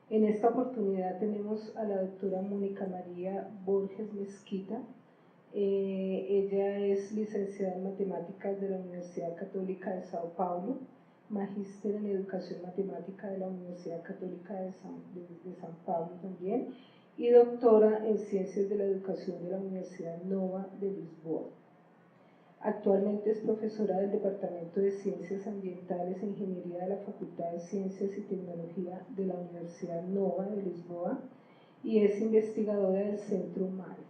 En esta oportunidad tenemos a la doctora Mónica María Borges Mezquita. Ella es licenciada en Matemáticas de la Universidad Católica de Sao Paulo, magíster en Educación Matemática de la Universidad Católica de São Paulo también, y doctora en Ciencias de la Educación de la Universidad Nova de Lisboa. Actualmente es profesora del Departamento de Ciencias Ambientales e Ingeniería de la Facultad de Ciencias y Tecnología de la Universidad Nova de Lisboa y es investigadora del Centro MARE.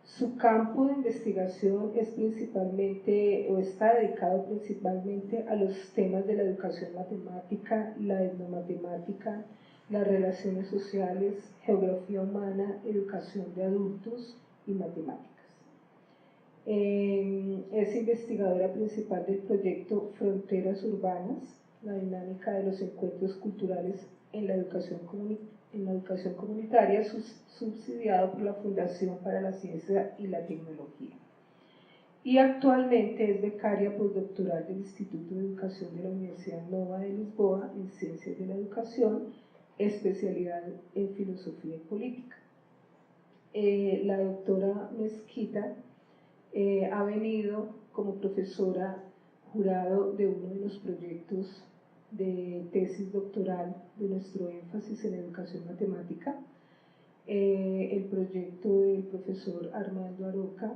Su campo de investigación es principalmente, o está dedicado principalmente a los temas de la educación matemática, la etnomatemática, las relaciones sociales, geografía humana, educación de adultos y matemáticas. Es investigadora principal del proyecto Fronteras Urbanas, la dinámica de los encuentros culturales en la educación comunitaria, subsidiado por la Fundación para la Ciencia y la Tecnología. Y actualmente es becaria postdoctoral del Instituto de Educación de la Universidad Nova de Lisboa en Ciencias de la Educación, especialidad en Filosofía y Política. La doctora Mezquita ha venido como profesora jurado de uno de los proyectos de tesis doctoral de nuestro énfasis en educación matemática, el proyecto del profesor Armando Aroca,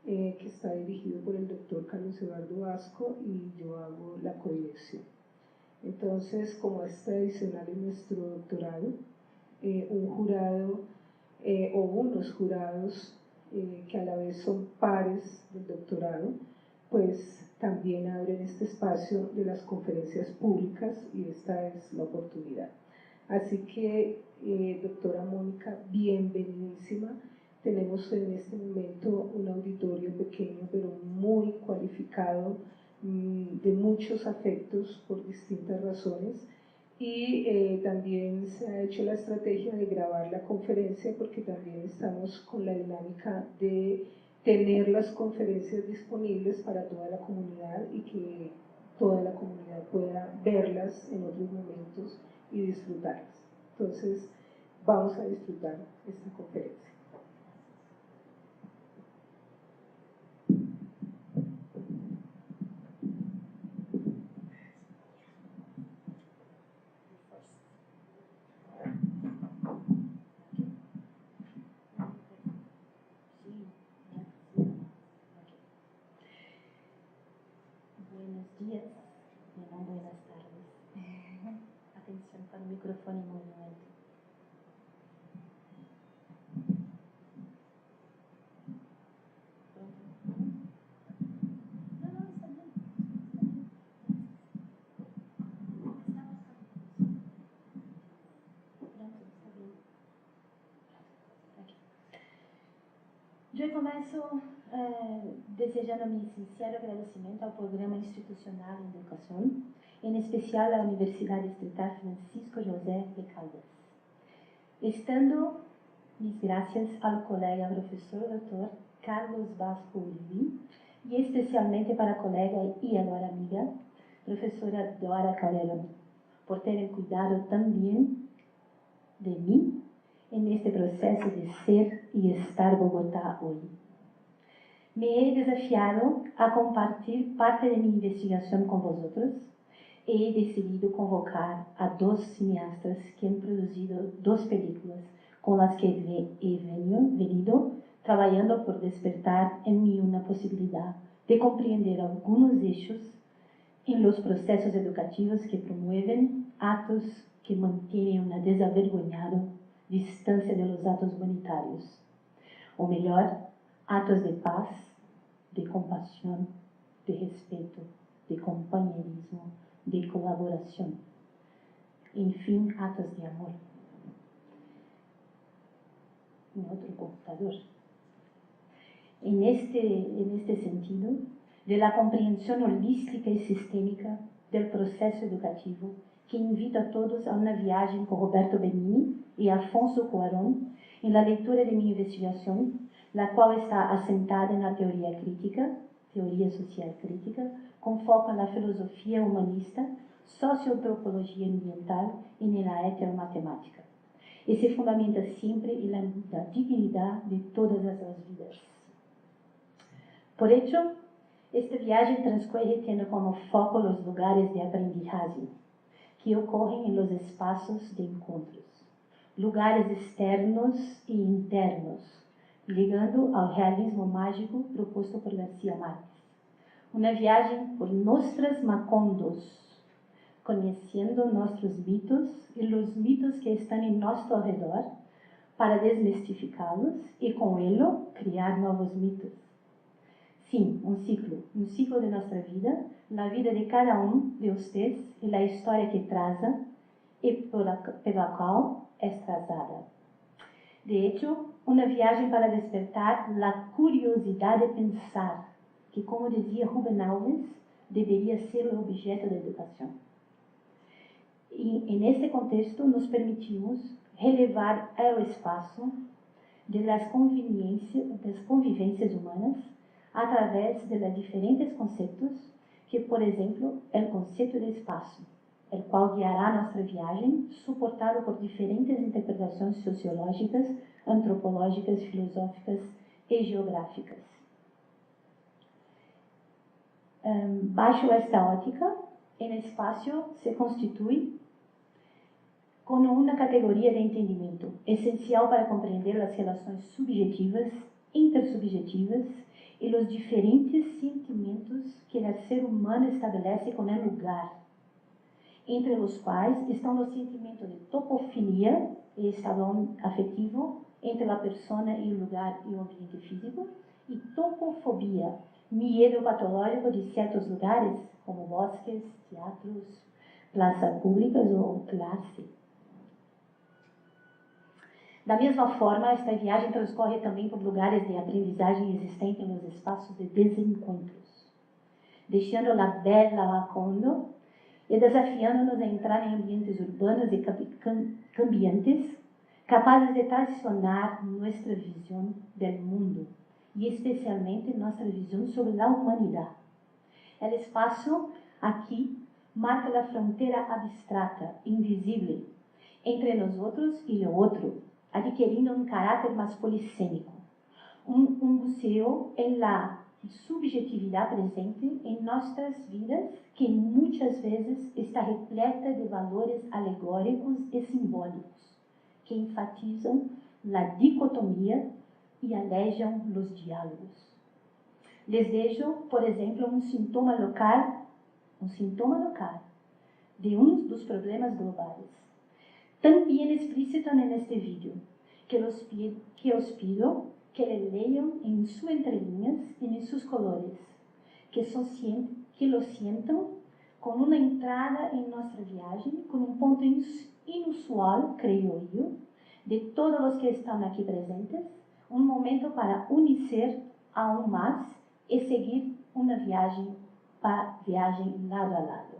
que está dirigido por el doctor Carlos Eduardo Vasco, y yo hago la codirección. Entonces, como es tradicional en nuestro doctorado, un jurado o unos jurados que a la vez son pares del doctorado, pues también abren este espacio de las conferencias públicas y esta es la oportunidad. Así que, doctora Mónica, bienvenidísima. Tenemos en este momento un auditorio pequeño pero muy cualificado, de muchos afectos por distintas razones, y también se ha hecho la estrategia de grabar la conferencia porque también estamos con la dinámica de tener las conferencias disponibles para toda la comunidad y que toda la comunidad pueda verlas en otros momentos y disfrutarlas. Entonces, vamos a disfrutar esta conferencia. Buenos días, no buenas tardes. Atención para el micrófono en movimiento. Yo começo desejando mi sincero agradecimiento al Programa Institucional de Educación, en especial a la Universidad Distrital Francisco José de Caldas. Estando mis gracias al colega profesor Dr. Carlos Vasco Uribe, y especialmente para a colega y agora amiga, professora Dora Carello, por terem cuidado también de mí en este proceso de ser y estar Bogotá hoy. Me he desafiado a compartir parte de mi investigación con vosotros. He decidido convocar a dos cineastas que han producido dos películas con las que he venido trabajando por despertar en mí una posibilidad de comprender algunos hechos en los procesos educativos que promueven actos que mantienen una desavergonhada distancia de los actos humanitarios, o mejor, actos de paz, de compasión, de respeto, de compañerismo, de colaboración, en fin, actos de amor. En otro computador. En este sentido, de la comprensión holística y sistémica del proceso educativo, que invito a todos a una viaje con Roberto Benigni y Afonso Cuarón en la lectura de mi investigación, la cual está asentada en la teoría crítica, teoría social crítica, con foco en la filosofía humanista socioantropología ambiental y en la heteromatemática. Y se fundamenta siempre en la dignidad de todas las vidas. Por hecho, este viaje transcurre teniendo como foco los lugares de aprendizaje que ocurren en los espacios de encuentros, lugares externos e internos, ligando al realismo mágico propuesto por García Márquez. Una viaje por nuestras Macondos, conhecendo nossos mitos e os mitos que estão em nosso alrededor, para desmistificá-los e, com ele, criar novos mitos. Sim, um ciclo de nossa vida, na vida de cada de vocês e a história que traza e pela qual é trazada. De hecho, uma viagem para despertar a curiosidade de pensar, que, como dizia Rubem Alves, deveria ser o objeto da educação. E, neste contexto, nos permitimos relevar ao espaço das convivências humanas através de diferentes conceitos, que, por exemplo, o conceito de espaço, o qual guiará nossa viagem, suportado por diferentes interpretações sociológicas, antropológicas, filosóficas e geográficas. Baixo esta ótica, o espaço se constitui como uma categoria de entendimento essencial para compreender as relações subjetivas, intersubjetivas e os diferentes sentimentos que o ser humano estabelece com o lugar, entre os quais estão os sentimentos de topofilia e estado afetivo entre a persona e o lugar e o ambiente físico, e topofobia, medo patológico de certos lugares, como bosques, teatros, praças públicas ou classe. Da mesma forma, esta viagem transcorre também por lugares de aprendizagem existentes nos espaços de desencontros, deixando a bela Macondo e desafiando-nos a entrar em ambientes urbanos e cambiantes, capazes de tracionar nossa visão do mundo e especialmente nossa visão sobre a humanidade. O espaço aqui marca a fronteira abstrata, invisível, entre nós outros e o outro, adquirindo um caráter mais polissêmico. Um museu em la subjetividade presente em nossas vidas, que muitas vezes está repleta de valores alegóricos e simbólicos, que enfatizam a dicotomia e alejam os diálogos. Les deixo, por exemplo, um sintoma local de um dos problemas globais, também explícito neste vídeo, que os pido que le leiam em suas entrelinhas e em seus colores, que lo sintam como uma entrada em nossa viagem, com um ponto inusual, creio eu, de todos os que estão aqui presentes, um momento para unir aún mais e seguir uma viagem lado a lado.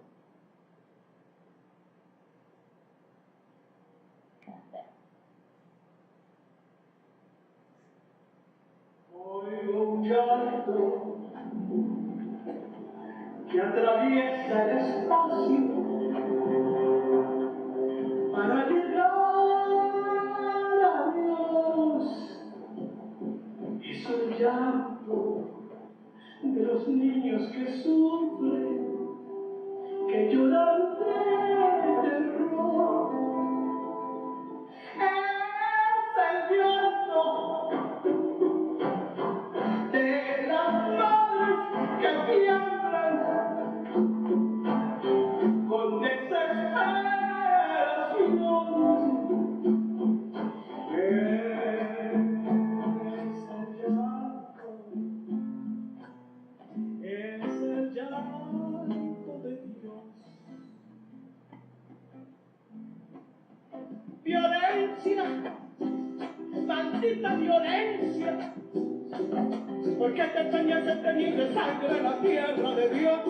Oigo un llanto que atraviesa el espacio para llegar a Dios. Es un llanto de los niños que sufren, que lloran de terror. Es el llanto de las madres que tiemblan con desesperación. Es el llanto de Dios. Violencia, maldita violencia. ¿Por qué te enseñas el teñir de sangre la tierra de Dios?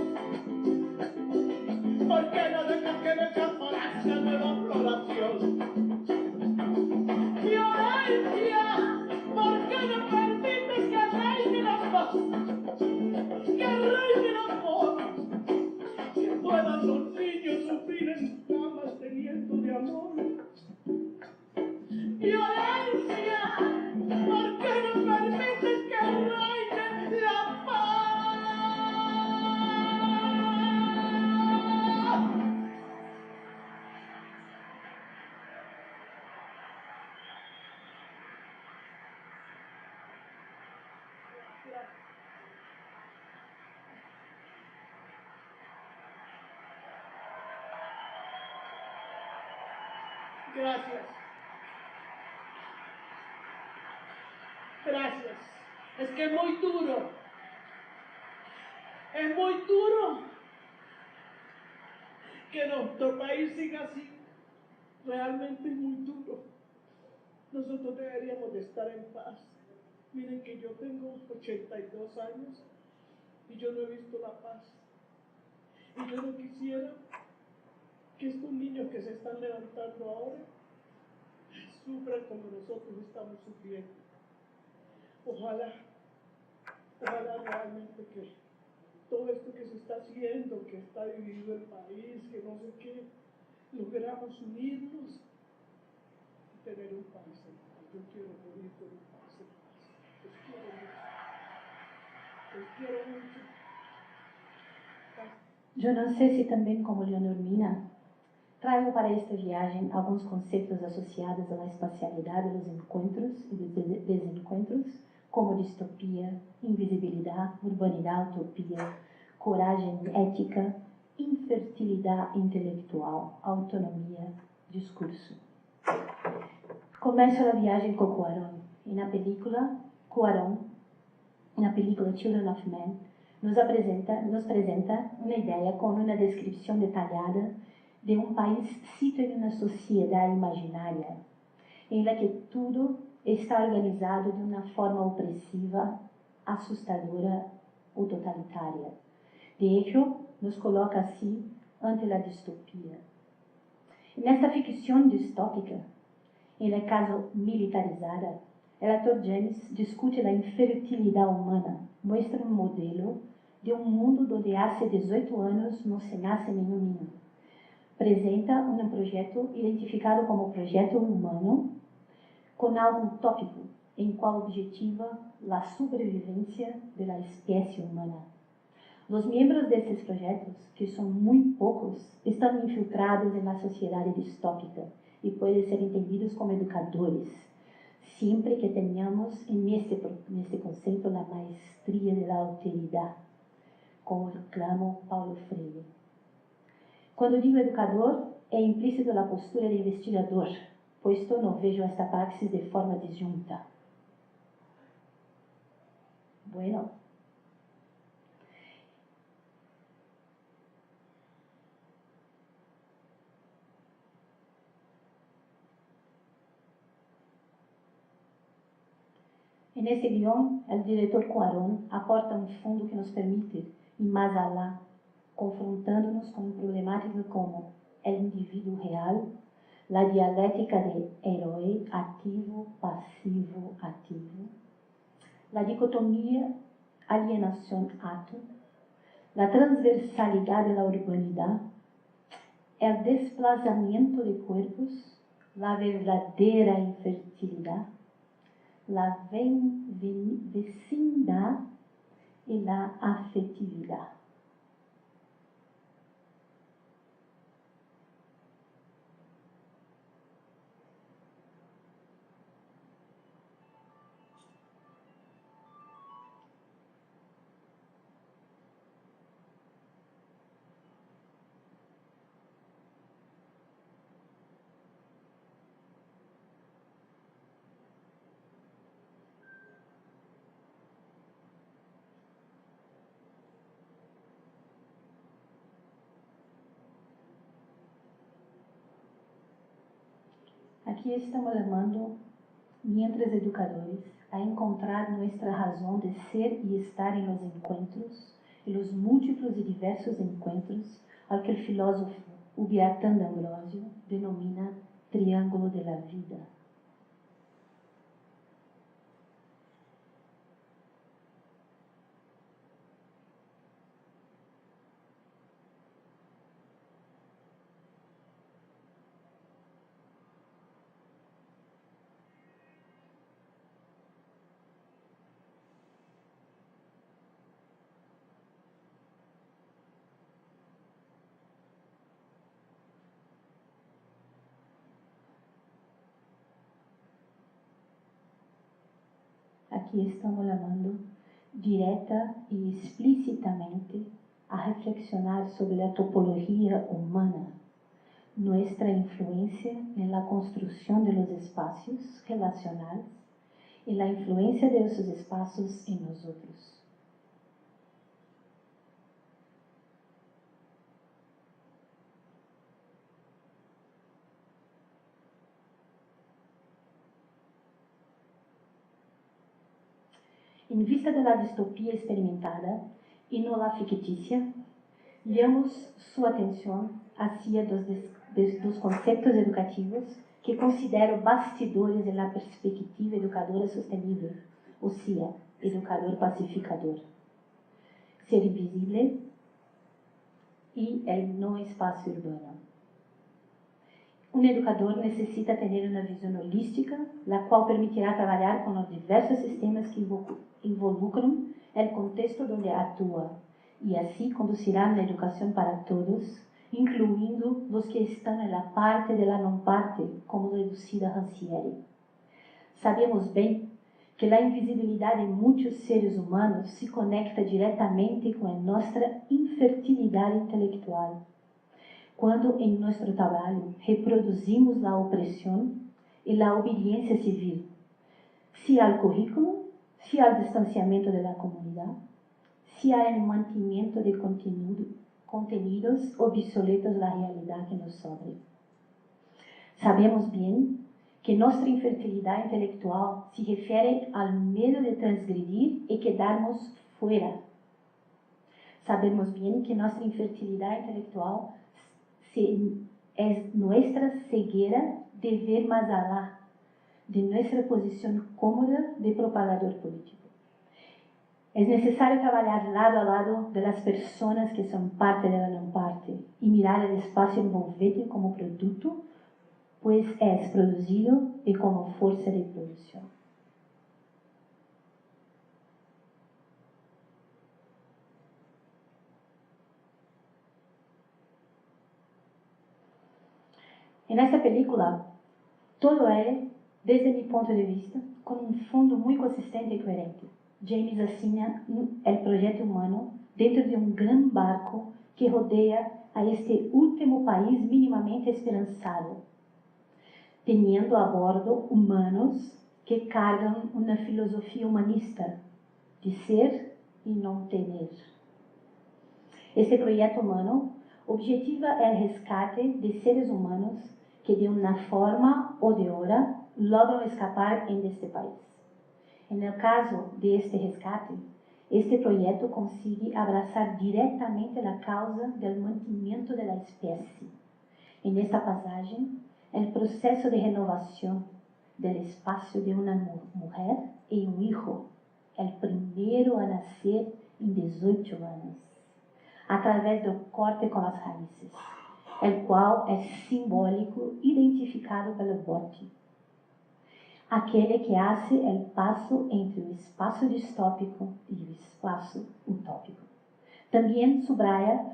¿Por qué no dejas que me chaparase a nueva floración? Violencia, ¿por qué no permites que reine la paz? Que reine la paz, que puedan los niños Gracias. Gracias. Es que es muy duro. Es muy duro que nuestro país siga así. Realmente es muy duro. Nosotros deberíamos de estar en paz. Miren que yo tengo 82 años y yo no he visto la paz. Y yo no quisiera que estos niños que se están levantando ahora sufran como nosotros estamos sufriendo. Ojalá realmente que todo esto que se está haciendo, que está dividido el país, que no sé qué, logramos unirnos y tener un país en paz. Yo quiero morir con un país en paz. Los quiero mucho. Eu não sei se também, como Leonormina, trago para esta viagem alguns conceitos associados à espacialidade dos encontros e dos desencontros, como distopia, invisibilidade, urbanidade, utopia, coragem ética, infertilidade intelectual, autonomia, discurso. Começo a viagem com Cuarón. E na película, Cuarón, na película Children of Men, nos presenta uma ideia com uma descrição detalhada de um país situado em uma sociedade imaginária, em la que tudo está organizado de uma forma opressiva, assustadora ou totalitária. De hecho, nos coloca assim ante a distopia. Nesta ficção distópica, em el caso militarizada, el ator James discute a infertilidade humana, muestra um modelo de um mundo onde há 18 anos não se nasce nenhum menino. Apresenta um projeto identificado como projeto humano, com algo utópico, em qual objetiva a sobrevivência da espécie humana. Os membros desses projetos, que são muito poucos, estão infiltrados na sociedade distópica e podem ser entendidos como educadores, sempre que tenhamos neste conceito a maestria da alteridade, como reclama Paulo Freire. Quando digo educador, é implícito a postura de investigador, pois eu não vejo esta praxis de forma disjunta. Bueno. Nesse guión, o diretor Cuarón aporta um fundo que nos permite ir mais além, confrontando-nos com problemáticas como o indivíduo real, a dialética de herói ativo, passivo, ativo, a dicotomia alienação-ato, a transversalidade da urbanidade, o desplazamento de corpos, a verdadeira infertilidade, la vecindad y la afectividad. Aqui estamos chamando, mientras educadores, a encontrar nossa razão de ser e estar em los encontros, e los múltiplos e diversos encontros, ao que o filósofo Ubiatán de Ambrosio denomina triângulo de la vida. Aqui estamos chamando direta e explicitamente a reflexionar sobre a topologia humana, nuestra influencia en la construcción de los espacios relacionales y la influencia de esos espacios en nosotros. En vista de la distopía experimentada y no la ficticia, llamamos su atención hacia dos conceptos educativos que considero bastidores en la perspectiva educadora sostenible, o sea, educador pacificador. Ser invisible y el no espacio urbano. Un educador necesita tener una visión holística, la cual permitirá trabalhar con los diversos sistemas que involucran el contexto donde actúa, y así conducirá una educación para todos, incluindo los que están en la parte de la non parte, como lo elucida Rancière. Sabemos bem que la invisibilidad de muchos seres humanos se conecta directamente con nuestra infertilidad intelectual. Quando em nosso trabalho reproduzimos a opressão e a obediência civil, se há currículo, se há distanciamento da comunidade, se há o mantimento de contenidos obsoletos da realidade que nos sobre. Sabemos bem que nossa infertilidade intelectual se refere ao medo de transgredir e quedarmos fora. Sabemos bem que nossa infertilidade intelectual é nossa cegueira de ver mais allá de nossa posição cômoda de propagador político. É necessário trabalhar lado a lado das pessoas que são parte da não parte e mirar o espaço envolvente como produto, pois é produzido e como força de produção. En esta película, todo é, desde mi ponto de vista, com um fundo muito consistente e coerente. James assina o projeto humano dentro de um grande barco que rodeia a este último país minimamente esperançado, tendo a bordo humanos que cargam uma filosofia humanista de ser e não temer. Este projeto humano objetiva o resgate de seres humanos que de uma forma ou de outra logran escapar deste país. En el caso de este resgate, este projeto consigue abraçar diretamente a causa do mantimento da espécie. En esta passagem, o processo de renovação do espaço de uma mulher e hijo, o primeiro a nascer em 18 anos, através do corte com as raízes, o qual é simbólico identificado pelo bote. Aquele que hace o passo entre o espaço distópico e o espaço utópico. Também subraya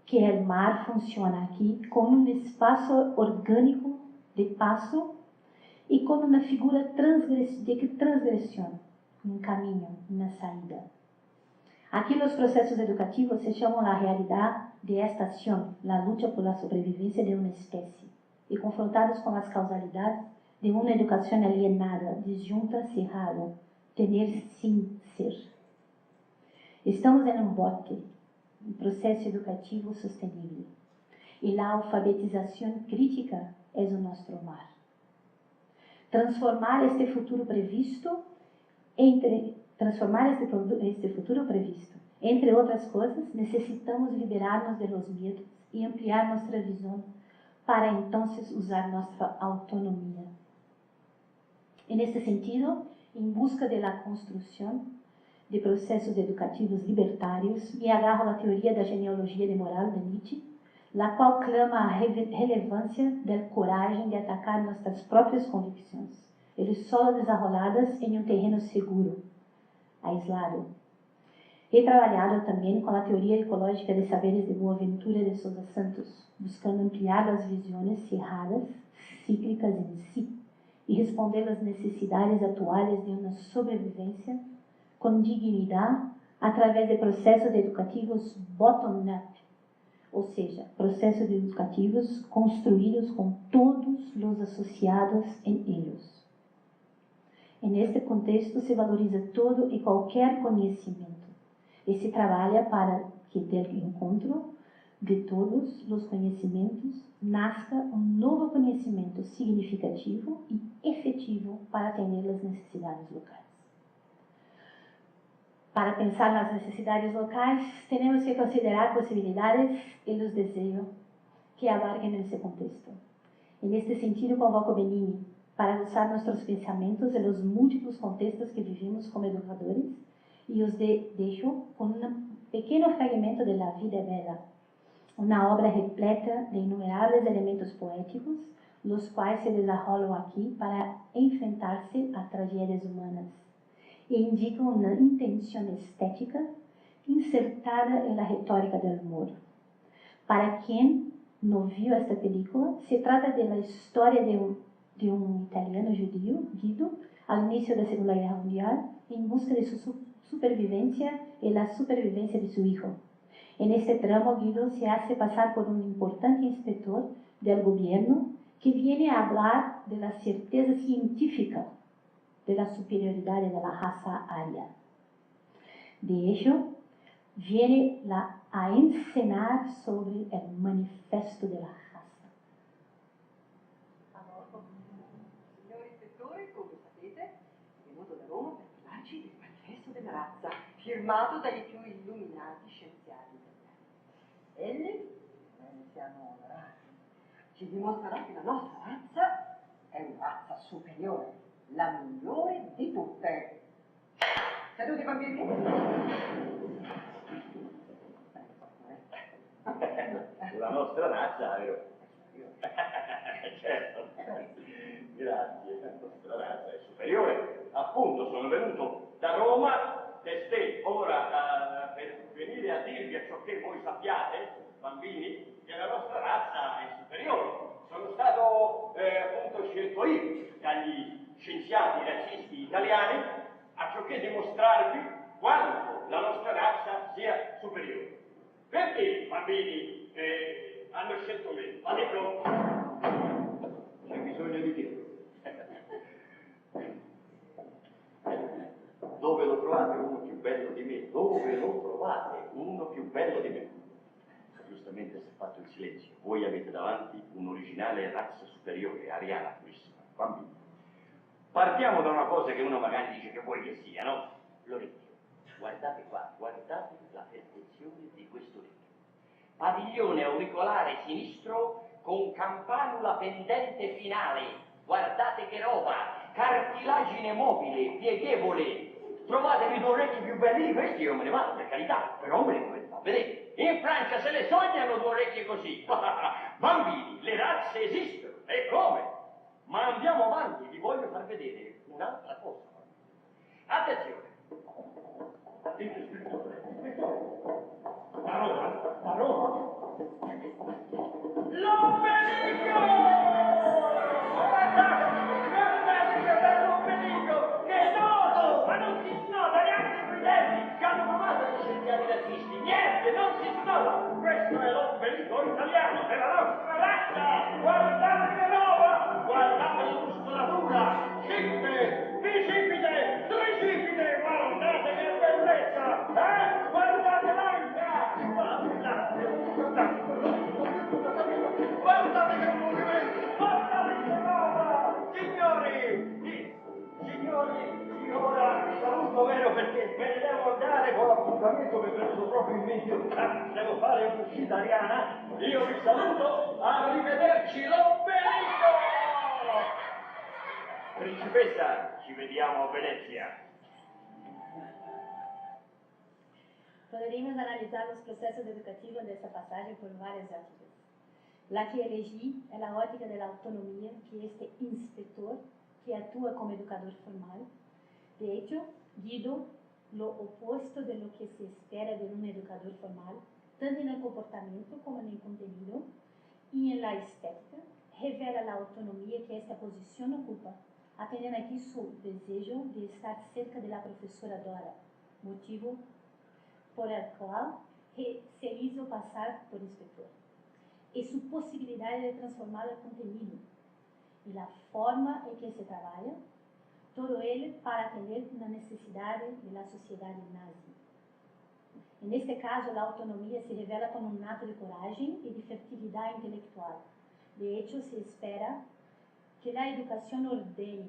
que o mar funciona aqui como um espaço orgânico de passo e como uma figura de transgressão, um caminho, uma saída. Aqui os processos educativos se chamam a realidade de estação, a luta por la sobrevivência de uma espécie, e confrontados com as causalidades de uma educação alienada, disjunta, cerrada, tener sem ser. Estamos em um bote, um processo educativo sostenível, e a alfabetização crítica é o nosso mar. Transformar este futuro previsto, entre outras coisas, necessitamos liberar-nos de los medos e ampliar nossa visão para então usar nossa autonomia. En este sentido, em busca de la construção de processos educativos libertários, me agarro à teoria da genealogia de moral de Nietzsche, la qual clama a relevância da coragem de atacar nossas próprias convicções, e solo desarroladas em um terreno seguro, aislado. He trabalhado também com a teoria ecológica de saberes de Boaventura de Sousa Santos, buscando ampliar as visões cerradas, cíclicas em si, e responder às necessidades atuais de uma sobrevivência com dignidade através de processos educativos bottom-up, ou seja, processos educativos construídos com todos os associados em eles. Neste contexto se valoriza todo e qualquer conhecimento e se trabalha para que do encontro de todos os conhecimentos nasça um novo conhecimento significativo e efetivo para atender as necessidades locais. Para pensar nas necessidades locais, temos que considerar possibilidades e os desejos que abarquem esse contexto. Neste sentido, convoco Benigni para usar nossos pensamentos e os múltiplos contextos que vivimos como educadores e os deixo com um pequeno fragmento da Vida Bela, uma obra repleta de inumeráveis elementos poéticos, os quais se desenrolam aqui para enfrentar-se a tragédias humanas e indicam uma intenção estética insertada na retórica do humor. Para quem não viu esta película, se trata da história de um italiano judío, Guido, ao início da Segunda Guerra Mundial, em busca de sua supervivência e a supervivência de seu filho. En este tramo, Guido se hace pasar por un importante inspector del gobierno que viene a hablar de la certeza científica de la superioridad de la raza aria. De hecho, viene a enseñar sobre el manifesto de la raza. Signor ispettore, come sapete, è venuto da Roma per parlarci del manifesto della razza, firmato dai più illuminati scienziati italiani. Egli, siamo onorati, ci dimostrerà che la nostra razza è una razza superiore, la migliore di tutte. Seduti, bambini? La nostra razza, vero? Certo, grazie, la nostra razza è superiore. Appunto, sono venuto da Roma testè ora per venire a dirvi a ciò che voi sappiate, bambini, che la nostra razza è superiore. Sono stato appunto scelto io dagli scienziati razzisti italiani a ciò che dimostrarvi quanto la nostra razza sia superiore. Perché, bambini, hanno scelto me? Ma dico, c'è bisogno di te. Dove lo trovate uno più bello di me? Dove lo trovate uno più bello di me? Giustamente si è fatto il silenzio. Voi avete davanti un'originale razza superiore, ariana purissima. Bambini, partiamo da una cosa che uno magari dice che vuoi che sia, no? L'orecchio. Guardate qua, guardate la perfezione di questo orecchio. Padiglione auricolare sinistro con campanula pendente finale. Guardate che roba! Cartilagine mobile, pieghevole. Trovatevi due orecchi più belli di questi, io me ne vado, per carità, però me li dovete far vedere. In Francia se le sognano due orecchie così. Bambini, le razze esistono, e come? Ma andiamo avanti, vi voglio far vedere un'altra cosa. Attenzione! Da Roma? L'ombelico! Guardate che bello ombelico! Che nodo! Ma non si snoda neanche i denti che hanno provato gli scienziati razzisti! Niente, non si snoda! Questo è l'ombelico italiano della nostra razza! Guardate che roba! Guardate la muscolatura! Cipite, bicipite, tricipite! Guardate che bellezza! Guardate l'anca! Guardate che movimento! Guardate che roba! Signori, io ora vi saluto, vero, perché me ne devo andare con l'appuntamento che è venuto proprio in mente. Devo fare un'uscita ariana. Io vi saluto, arrivederci l'ombelico! Principessa, ci vediamo a Venezia. Poderíamos analisar os processos educativos dessa passagem por várias óticas. La que elegi é a ótica da autonomia que este inspetor, que atua como educador formal. De hecho, Guido, lo opuesto de lo que se espera de un educador formal, tanto en el comportamiento como en el contenido y en la estética, revela la autonomía que esta posición ocupa, atendiendo aquí su deseo de estar cerca de la profesora Dora, motivo por el cual que se hizo pasar por inspector, y su posibilidad de transformar el contenido y la forma en que se trabaja, todo ello para atender las necesidades de la sociedad nazi. En este caso, la autonomía se revela como un acto de coraje y de fertilidad intelectual. De hecho, se espera que la educación ordene,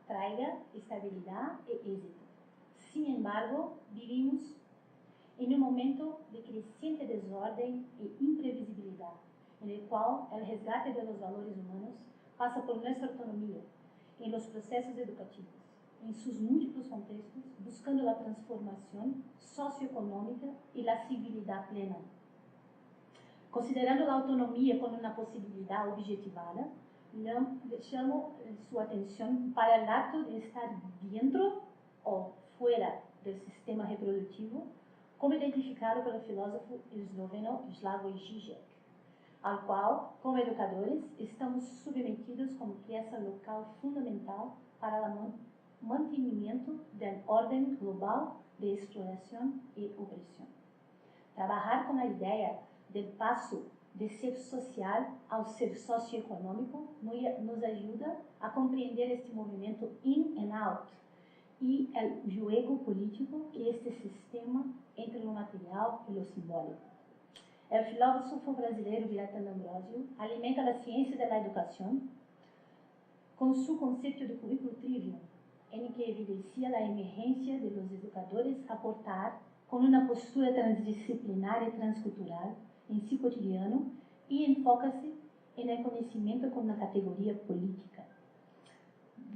traiga estabilidad e éxito. Sin embargo, vivimos en un momento de creciente desorden e imprevisibilidad, en el cual el resgate de los valores humanos pasa por nuestra autonomía en los procesos educativos, en sus múltiplos contextos, buscando la transformación socioeconómica y la civilidad plena. Considerando la autonomía como una posibilidad objetivada, llamo su atención para el acto de estar dentro o fuera del sistema reproductivo, como identificado pelo filósofo esloveno Slavoj Žižek, al cual, como educadores, estamos submetidos como pieza local fundamental para el mantenimiento del orden global de exploración y opresión. Trabajar con la idea del paso de ser social ao ser socioeconómico nos ayuda a comprender este movimiento in and out y el juego político que este sistema entre lo material y lo simbólico. El filósofo brasileiro Gaetano Ambrosio alimenta la ciencia de la educación con su concepto de currículo trivium, en que evidencia la emergencia de los educadores aportar con una postura transdisciplinar y transcultural en sí cotidiano y enfócase en el conocimiento como una categoría política.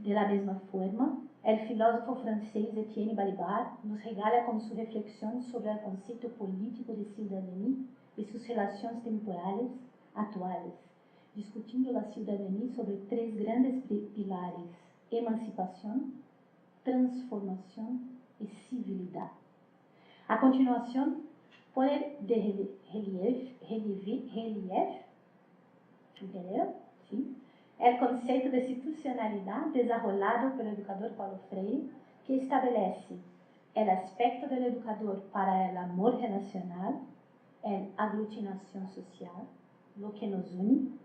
De la misma forma, el filósofo francés Etienne Balibar nos regala con su reflexión sobre el concepto político de ciudadanía y sus relaciones temporales actuales, discutiendo la ciudadanía sobre tres grandes pilares: emancipación, transformación y civilidad. A continuación, pone de relieve ¿sí?, el concepto de institucionalidad desarrollado por el educador Paulo Freire, que establece el aspecto del educador para el amor relacional, la aglutinación social, lo que nos une,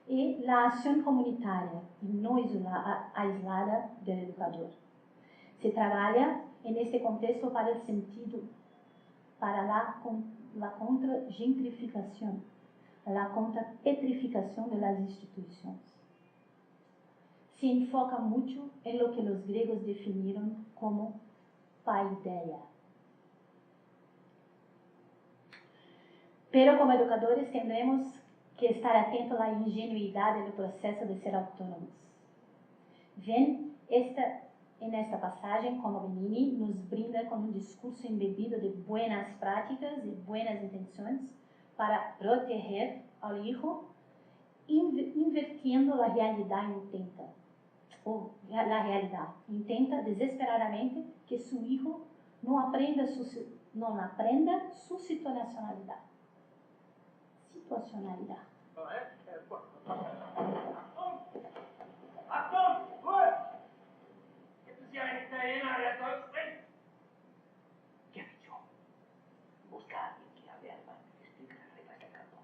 y la acción comunitaria y no aislada del educador. Se trabaja en este contexto para el sentido, para la contra-gentrificación, la contra-petrificación de las instituciones. Se enfoca mucho en lo que los griegos definieron como paideia. Pero como educadores tendremos que estar atentos a la ingenuidad del proceso de ser autónomos. Ven en esta pasaje como Benini nos brinda con un discurso embebido de buenas prácticas y buenas intenciones para proteger al hijo, invirtiendo la realidad intenta desesperadamente que su hijo no aprenda su situacionalidad. Achtung! Ruhe! Gibt es hier einen Italiener, der Deutsch spricht? ¿Qué ha dicho? Busca a alguien que hable alemán y explique las reglas del campo.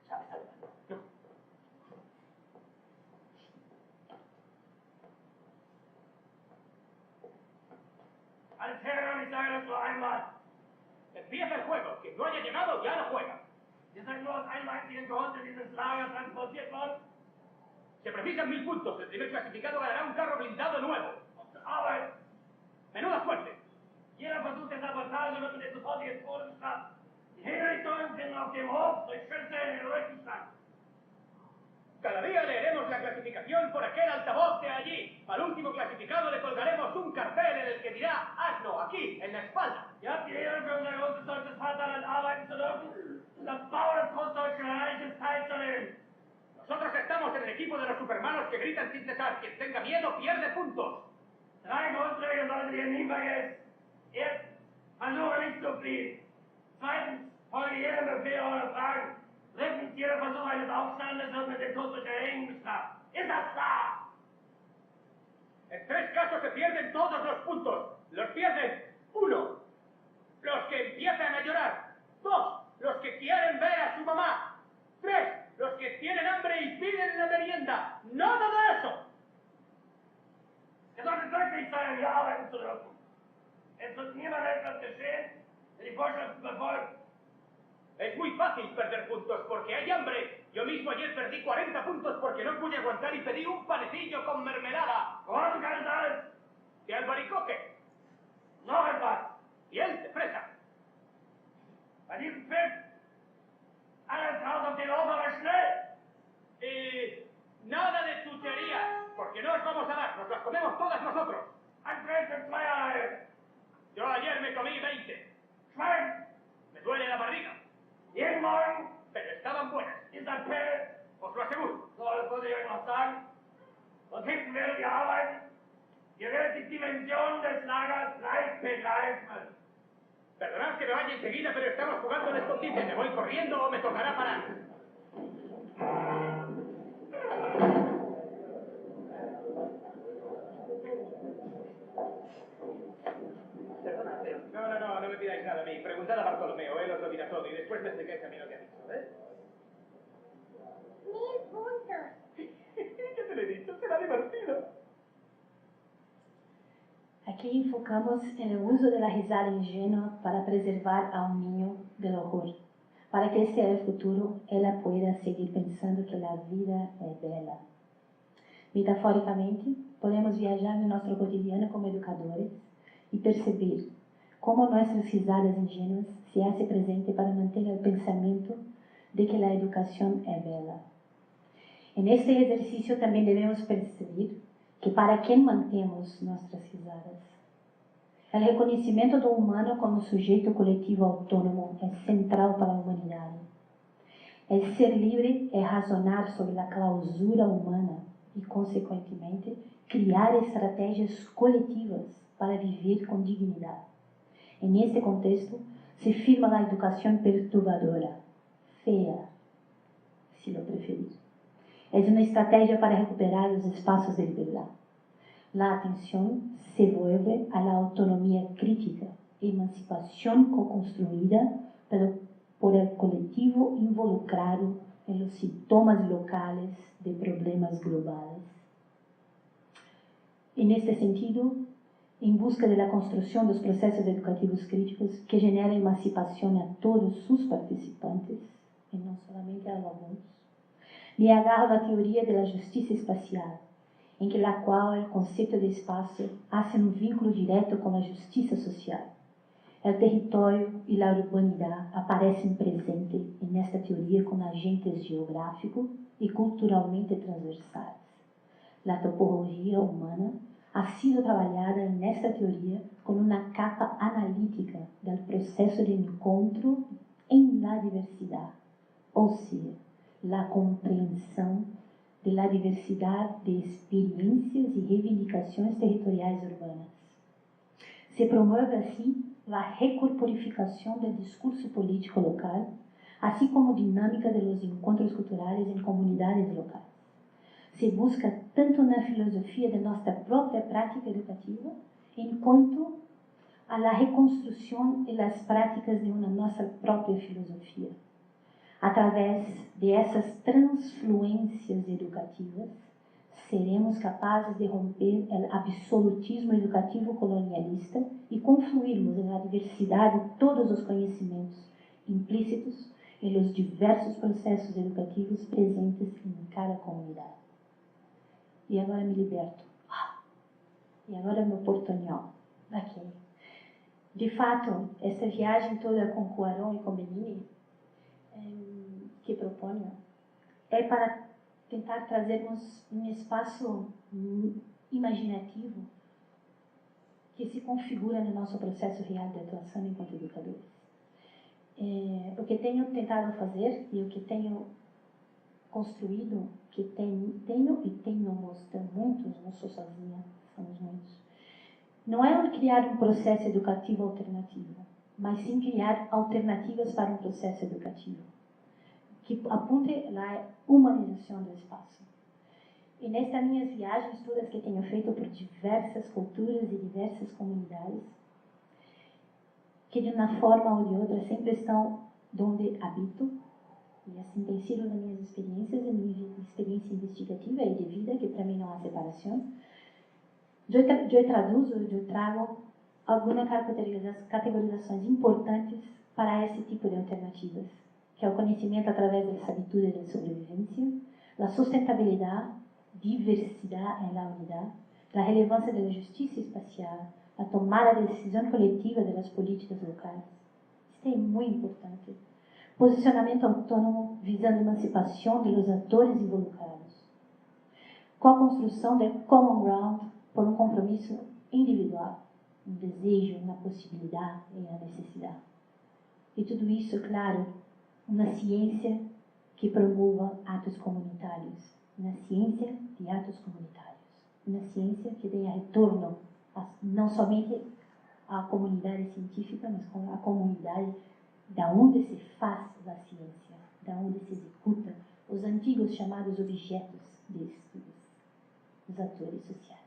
¿Sabes alemán? No. Als Herren, ich sage das nur einmal. Empieza el juego. Quien no haya llegado ya no juega. Ihr seid nur aus einem einzigen Grund in dieses Lager transportiert worden. Se precisan 1000 puntos. El primer clasificado ganará un carro blindado nuevo. Aber menuda suerte. Jeder Versuch der Sabotage wird mit dem sofortigen Tod bestraft. Die Hinrichtungen finden auf dem Hof durch Schüsse in den Rückenstand. Cada día leeremos la clasificación por aquel altavoz de allí. Al último clasificado le colgaremos un cartel en el que dirá Asno, aquí, en la espalda. Ihr habt die Ehre, für unser großes deutsches Vaterland arbeiten zu dürfen, das Bau des Großdeutschen Reiches teilzunehmen. Nosotros estamos en el equipo de los supermanos que gritan sin cesar. Quien tenga miedo pierde puntos. 3 Grundregeln solltet ihr nie vergessen. Erstens, versuche nicht zu fliehen. Zweitens, folge jedem Befehl ohne Fragen. Drittens, jeder Versuch eines Aufstandes wird mit dem Tod durch Erhängen bestraft. Ist das klar? En 3 casos se pierden todos los puntos. Los pierden 1, los que empiezan a llorar. 2, los que quieren ver a su mamá. 3, los que tienen hambre y piden la merienda. ¡Nada de eso! Ihr solltet wirklich sein, die Arbeiten zu dürfen. Es wird niemand etwas geschehen, der die Vorschriften befolgt. Es muy fácil perder puntos porque hay hambre. Yo mismo ayer perdí 40 puntos porque no pude aguantar y pedí un panecillo con mermelada. Woran kann es alles? De albaricoque. Noch etwas. Y él de fresa. Bei diesem Film. Alles raus auf den Hof, aber schnell. Y nada de chucherías, porque no os vamos a dar, nos las comemos todas nosotros. Antreten 2 Einheiten. Yo ayer me comí 20. Schwein. Me duele la barriga, Jeden Morgen. pero estaban buenas, Dieser Pill. os lo aseguro. So, das wollte ich euch noch sagen. Und hinten werdet ihr arbeiten. Ihr werdet die Dimension des Lagers leicht begreifen. Perdonad que me vaya enseguida, pero estamos jugando al escondite. ¿Me voy corriendo o me tocará parar? Perdona, pero... No me pidáis nada a mí. Preguntad a Bartolomeo, él os lo dirá todo y después me explicáis a mí lo que ha dicho, ¿eh? 1000 puntos. ¿Qué te lo he dicho? Será divertido. Aquí enfocamos en el uso de la risada ingênua para preservar a un niño del horror, para que hacia el futuro ella pueda seguir pensando que la vida es bella. Metafóricamente, podemos viajar en nuestro cotidiano como educadores y perceber cómo nuestras risadas ingênuas se hace presente para mantener el pensamiento de que la educación es bella. En este ejercicio también debemos percibir que para quem mantemos nuestras risadas. El reconhecimento do humano como sujeito coletivo autônomo é central para a humanidade. El ser libre é razonar sobre a clausura humana e, consequentemente, criar estratégias coletivas para viver com dignidade. En este contexto, se firma a educação perturbadora, fea, se lo preferir. Es una estrategia para recuperar los espacios de libertad. La atención se vuelve a la autonomía crítica, emancipación co-construida por el colectivo involucrado en los síntomas locales de problemas globales. En este sentido, en busca de la construcción de los procesos educativos críticos que generen emancipación a todos sus participantes, y no solamente a algunos, me agarro a teoria da justiça espacial, em que la qual o conceito de espaço hace um vínculo direto com a justiça social. O território e a urbanidade aparecem presentes nesta teoria como agentes geográficos e culturalmente transversais. A topologia humana ha sido trabalhada nesta teoria como uma capa analítica do processo de encontro em la diversidade, ou seja, la compreensão de la diversidade de experiências e reivindicações territoriais urbanas. Se promove assim a recorporificação do discurso político local, assim como dinâmica de los encontros culturais em comunidades locais. Se busca tanto na filosofia de nossa própria prática educativa, enquanto a la reconstrução e las práticas de uma nossa própria filosofia. Através de essas transfluências educativas, seremos capazes de romper o absolutismo educativo colonialista e confluirmos na diversidade de todos os conhecimentos implícitos em los diversos processos educativos presentes em cada comunidade. E agora me liberto. E agora meu portunhol. Ok. De fato, essa viagem toda com Cuarón e com Benigni que proponho é para tentar trazermos um espaço imaginativo que se configura no nosso processo real de atuação enquanto educadores. O que tenho tentado fazer e o que tenho construído, que tenho mostrado muitos, não sou sozinha, somos muitos, não é criar um processo educativo alternativo, mas sim criar alternativas para um processo educativo que apunte à humanização do espaço. E nestas minhas viagens todas que tenho feito por diversas culturas e diversas comunidades, que de uma forma ou de outra sempre estão onde habito, e assim tem sido nas minhas experiências, e minha experiência investigativa e de vida, que para mim não há separação. Eu traduzo, eu trago algumas categorizações importantes para esse tipo de alternativas, que é o conhecimento através da sabedoria da sobrevivência, a sustentabilidade, diversidade na unidade, a relevância da justiça espacial, a tomada de decisão coletiva das políticas locais. Isso é muito importante. Posicionamento autônomo visando a emancipação dos atores involucrados. Co-construção de common ground por um compromisso individual, um desejo, uma possibilidade e a necessidade. E tudo isso, claro, uma ciência que promova atos comunitários, uma ciência de atos comunitários, uma ciência que dê retorno não somente à comunidade científica, mas à comunidade da onde se faz a ciência, da onde se executa os antigos chamados objetos de estudos, os atores sociais.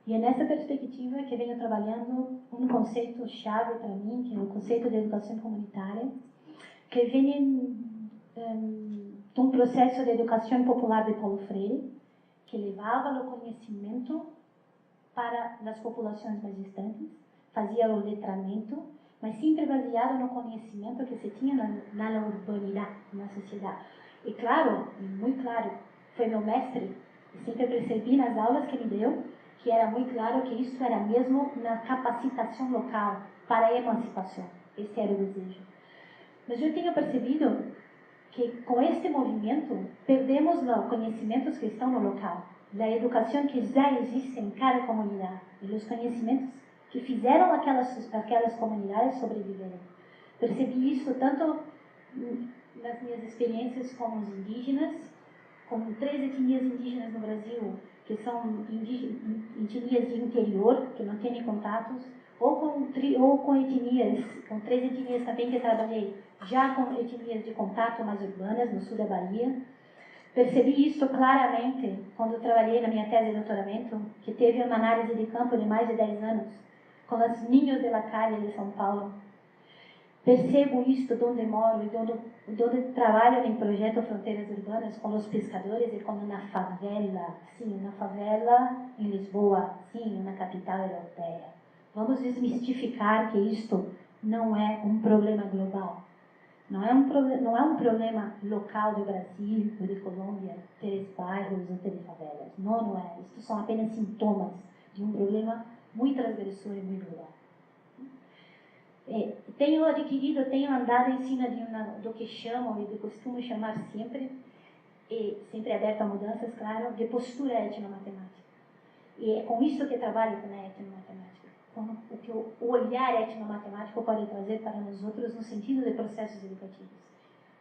E é nessa perspectiva que venho trabalhando um conceito-chave para mim, que é o conceito de educação comunitária, que vem de um processo de educação popular de Paulo Freire, que levava o conhecimento para as populações mais distantes, fazia o letramento, mas sempre baseado no conhecimento que se tinha na urbanidade, na sociedade. E claro, muito claro, foi meu mestre, e sempre percebi nas aulas que me deu, que era muito claro que isso era mesmo na capacitação local para a emancipação. Esse era o desejo. Mas eu tenho percebido que com este movimento perdemos os conhecimentos que estão no local, da educação que já existe em cada comunidade e os conhecimentos que fizeram aquelas comunidades sobreviverem. Percebi isso tanto nas minhas experiências com os indígenas, com 3 etnias indígenas no Brasil, que são etnias de interior, que não têm contatos, ou com etnias, com 3 etnias também que trabalhei, já com etnias de contato mais urbanas, no sul da Bahia. Percebi isso claramente quando trabalhei na minha tese de doutoramento, que teve uma análise de campo de mais de 10 anos, com os ninhos de la calle de São Paulo. Percebo isto onde moro e onde trabalho em projeto Fronteiras Urbanas com os pescadores e com uma favela, sim, uma favela em Lisboa, sim, na capital europeia. Vamos desmistificar que isto não é um problema global. Não é um problema local do Brasil ou de Colômbia, ter bairros ou ter favelas. Não é. Isto são apenas sintomas de um problema muito transgressor e muito global. Tenho andado em cima do que chamam e de costumo chamar sempre, e sempre aberto a mudanças, claro, de postura etnomatemática. E é com isso que trabalho com a etnomatemática, com o que o olhar etnomatemático pode trazer para nós outros no sentido de processos educativos,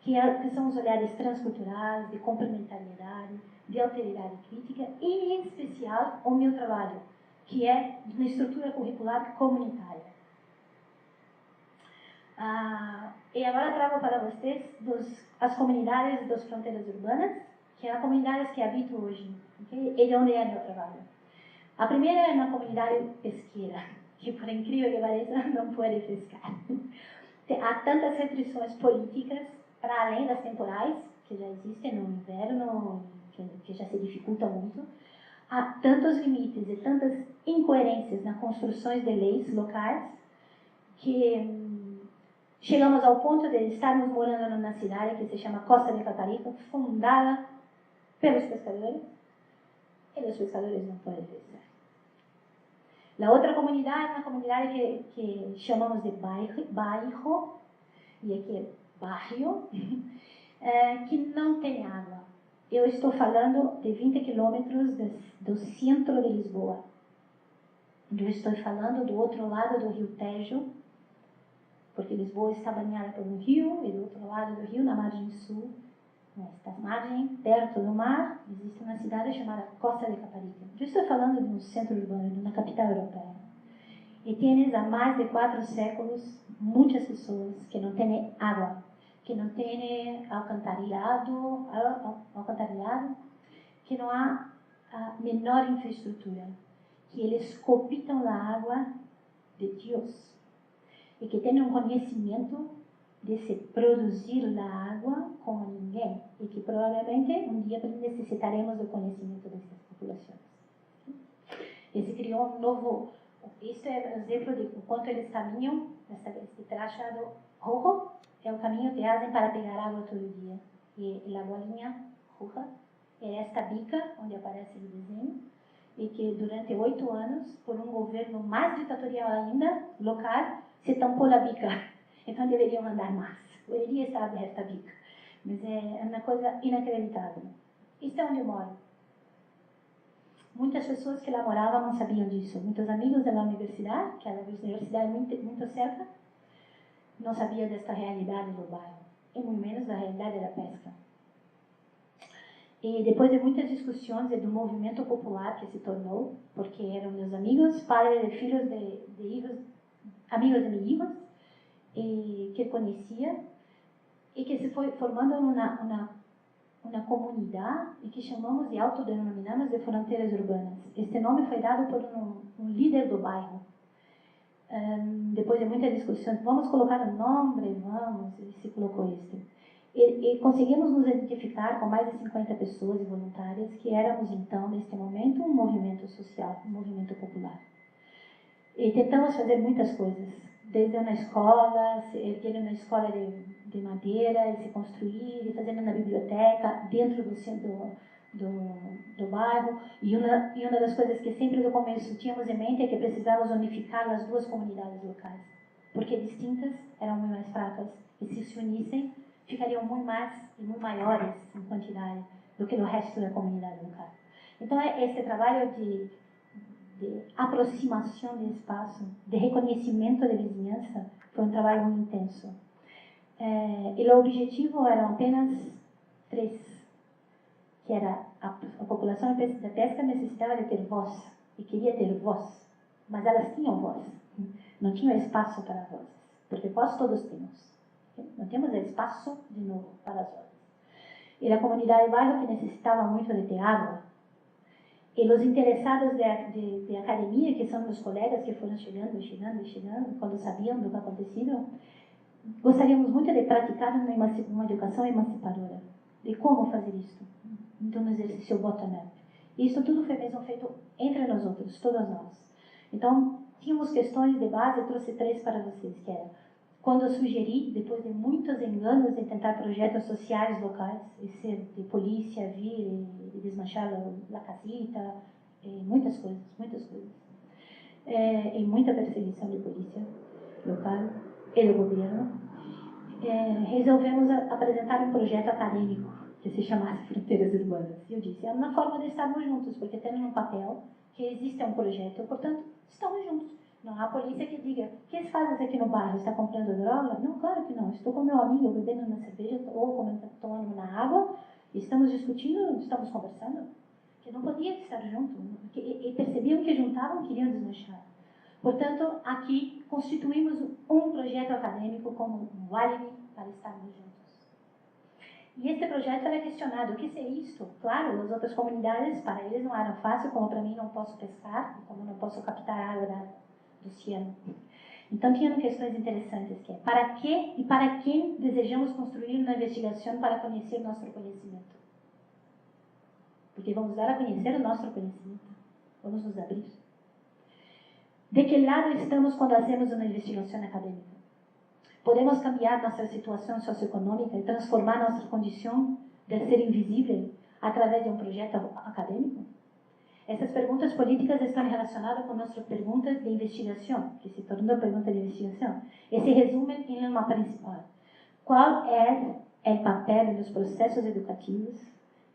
que são os olhares transculturais, de complementariedade, de alteridade crítica, e em especial o meu trabalho, que é na estrutura curricular comunitária. E agora trago para vocês as comunidades das fronteiras urbanas, que são as comunidades que habito hoje, okay? E de onde é meu trabalho. A primeira é uma comunidade pesqueira, que por incrível que pareça não pode pescar. Há tantas restrições políticas, para além das temporais, que já existem no inverno, que já se dificulta muito. Há tantos limites e tantas incoerências nas construções de leis locais, que chegamos ao ponto de estarmos morando numa cidade que se chama Costa de Caparica, fundada pelos pescadores, e os pescadores não podem pescar. A outra comunidade é uma comunidade que chamamos de bairro, e aqui é barrio, que não tem água. Eu estou falando de 20 quilômetros do centro de Lisboa. Eu estou falando do outro lado do Rio Tejo, porque Lisboa está banhada por um rio, e do outro lado do rio, na margem sul, nesta margem, perto do mar, existe uma cidade chamada Costa de Caparica. Eu estou falando de um centro urbano, de uma capital europeia. E tienes há mais de 4 séculos muitas pessoas que não têm água, que não têm alcantarillado, que não há a menor infraestrutura, que eles copitam a água de Deus e que têm um conhecimento de se produzir a água como ninguém e que provavelmente um dia necessitaremos do conhecimento dessas populações. E se criou um novo... Isto é um exemplo de quanto eles caminham, este traçado rojo é o caminho que fazem para pegar água todo dia. E a bolinha roja é esta bica, onde aparece o desenho, e que durante 8 anos, por um governo mais ditatorial ainda, local, se tampou a bica. Então deveriam andar mais. Poderia estar aberta a bica. Mas é uma coisa inacreditável. Isto é onde eu moro. Muitas pessoas que lá moravam não sabiam disso. Muitos amigos da universidade, que a universidade é muito cerca, não sabiam desta realidade do bairro. E muito menos da realidade da pesca. E depois de muitas discussões e do movimento popular que se tornou, porque eram meus amigos, pais e filhos de hijos, amigos de meus hijos, e que conhecia, e que se foi formando uma comunidade e que chamamos e autodenominamos de fronteiras urbanas. Este nome foi dado por um líder do bairro. Depois de muitas discussões, vamos colocar um nome, vamos, e se colocou este. E conseguimos nos identificar com mais de 50 pessoas e voluntárias que éramos então, neste momento, um movimento social, um movimento popular. E tentamos fazer muitas coisas, desde uma escola, ter uma escola de madeira, e se construir, e fazer uma biblioteca dentro do centro do bairro. E uma das coisas que sempre do começo tínhamos em mente é que precisávamos unificar as duas comunidades locais, porque distintas eram muito mais fracas, e se unissem, ficariam muito mais e muito maiores em quantidade do que o resto da comunidade local. Então, esse trabalho de aproximação de espaço, de reconhecimento de vizinhança, foi um trabalho muito intenso. E o objetivo eram apenas 3, que era a população da pesca necessitava de ter voz, e queria ter voz, mas elas tinham voz, não tinham espaço para voz, porque voz todos temos. Não temos espaço, de novo, para as vozes. E a comunidade de bairro que necessitava muito de ter água. E os interessados de academia, que são meus colegas que foram chegando, quando sabiam do que acontecido, gostaríamos muito de praticar uma educação emancipadora. De como fazer isso? Então, um exercício bottom-up. E isso tudo foi mesmo feito entre nós outros, todos nós. Então, tínhamos questões de base, eu trouxe 3 para vocês, que era quando eu sugeri, depois de muitos enganos de tentar projetos sociais locais, e ser de polícia vir e desmanchar a casita, muitas coisas. E muita perseguição de polícia local e do governo, resolvemos apresentar um projeto acadêmico que se chamasse Fronteiras Urbanas. E eu disse, é uma forma de estarmos juntos, porque temos um papel que existe um projeto, portanto, estamos juntos. Não há polícia que diga, o que fazes aqui no bairro? Está comprando droga? Não, claro que não. Estou com meu amigo bebendo uma cerveja ou tomando uma água, e estamos discutindo, estamos conversando. Que não podiam estar juntos. E percebiam que juntavam, queriam desmanchar. Portanto, aqui constituímos um projeto acadêmico como um álibi para estarmos juntos. E este projeto era questionado. O que é isto? Claro, as outras comunidades, para eles não era fácil, como para mim não posso pescar, como não posso captar água do oceano. Então, tinham questões interessantes, que é para que e para quem desejamos construir uma investigação para conhecer nosso conhecimento? Porque vamos dar a conhecer o nosso conhecimento. Vamos nos abrir. De que lado estamos quando fazemos uma investigação acadêmica? Podemos cambiar nossa situação socioeconômica e transformar nossa condição de ser invisível através de um projeto acadêmico? Essas perguntas políticas estão relacionadas com nossas perguntas de investigação, que se tornou pergunta de investigação, e se resumem em uma principal. Qual é o papel dos processos educativos,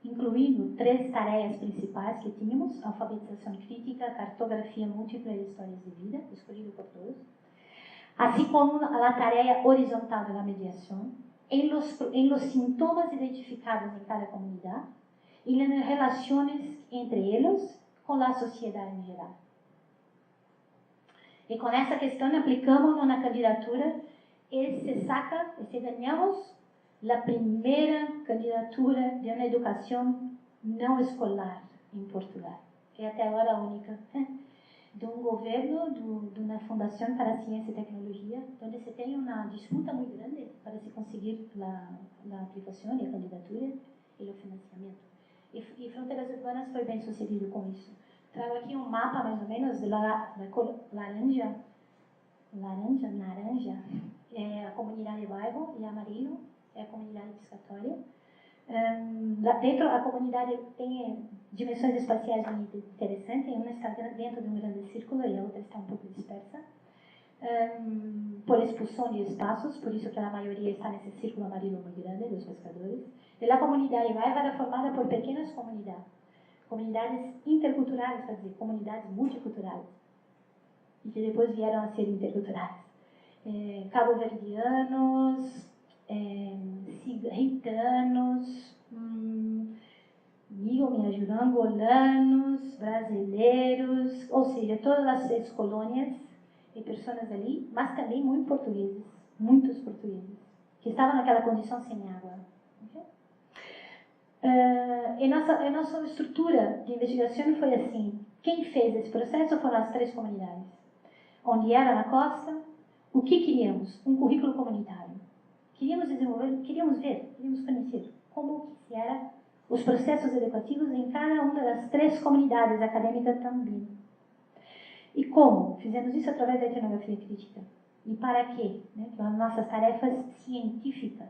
incluindo 3 tarefas principais que tínhamos: alfabetização crítica, cartografia múltipla e histórias de vida, escolhido por todos, assim como a tarefa horizontal da mediação, em los sintomas identificados em cada comunidade, e nas relações entre eles com a sociedade em geral. E com essa questão aplicamos na candidatura e se ganhamos a primeira candidatura de uma educação não escolar em Portugal. É até agora a única. De um governo, de uma Fundação para a Ciência e Tecnologia, onde se tem uma disputa muito grande para se conseguir a aplicação e a candidatura e o financiamento. E Fronteiras Urbanas foi bem sucedido com isso. Trago aqui um mapa, mais ou menos, da cor laranja, é a comunidade bairro, e amarelo é a comunidade piscatória. Lá dentro, a comunidade tem dimensões espaciais muito interessantes. Uma está dentro de um grande círculo e a outra está um pouco dispersa. Por expulsão de espaços, por isso que a maioria está nesse círculo amarelo muito grande dos pescadores. E a comunidade bairro era formada por pequenas comunidades interculturais, quer dizer, comunidades multiculturais, e que depois vieram a ser interculturais. Cabo-verdianos, ritanos, me ajudam, angolanos, brasileiros, ou seja, todas as colônias e pessoas ali, mas também muitos portugueses, que estavam naquela condição sem água. Okay? E nossa estrutura de investigação foi assim. Quem fez esse processo foram as 3 comunidades. Onde era na costa, o que queríamos? Um currículo comunitário. Queríamos desenvolver, queríamos conhecer como se eram os processos educativos em cada uma das 3 comunidades acadêmicas também. E como? Fizemos isso através da etnografia crítica. E para quê? As nossas tarefas científicas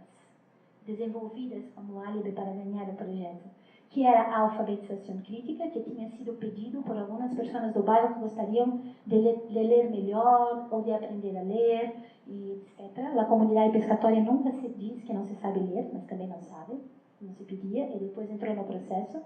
desenvolvidas como álibi para ganhar o projeto, que era a alfabetização crítica, que tinha sido pedido por algumas pessoas do bairro que gostariam de ler melhor ou de aprender a ler, e etc. A comunidade pescatória nunca se diz que não se sabe ler, mas também não sabe, não se pedia, e depois entrou no processo.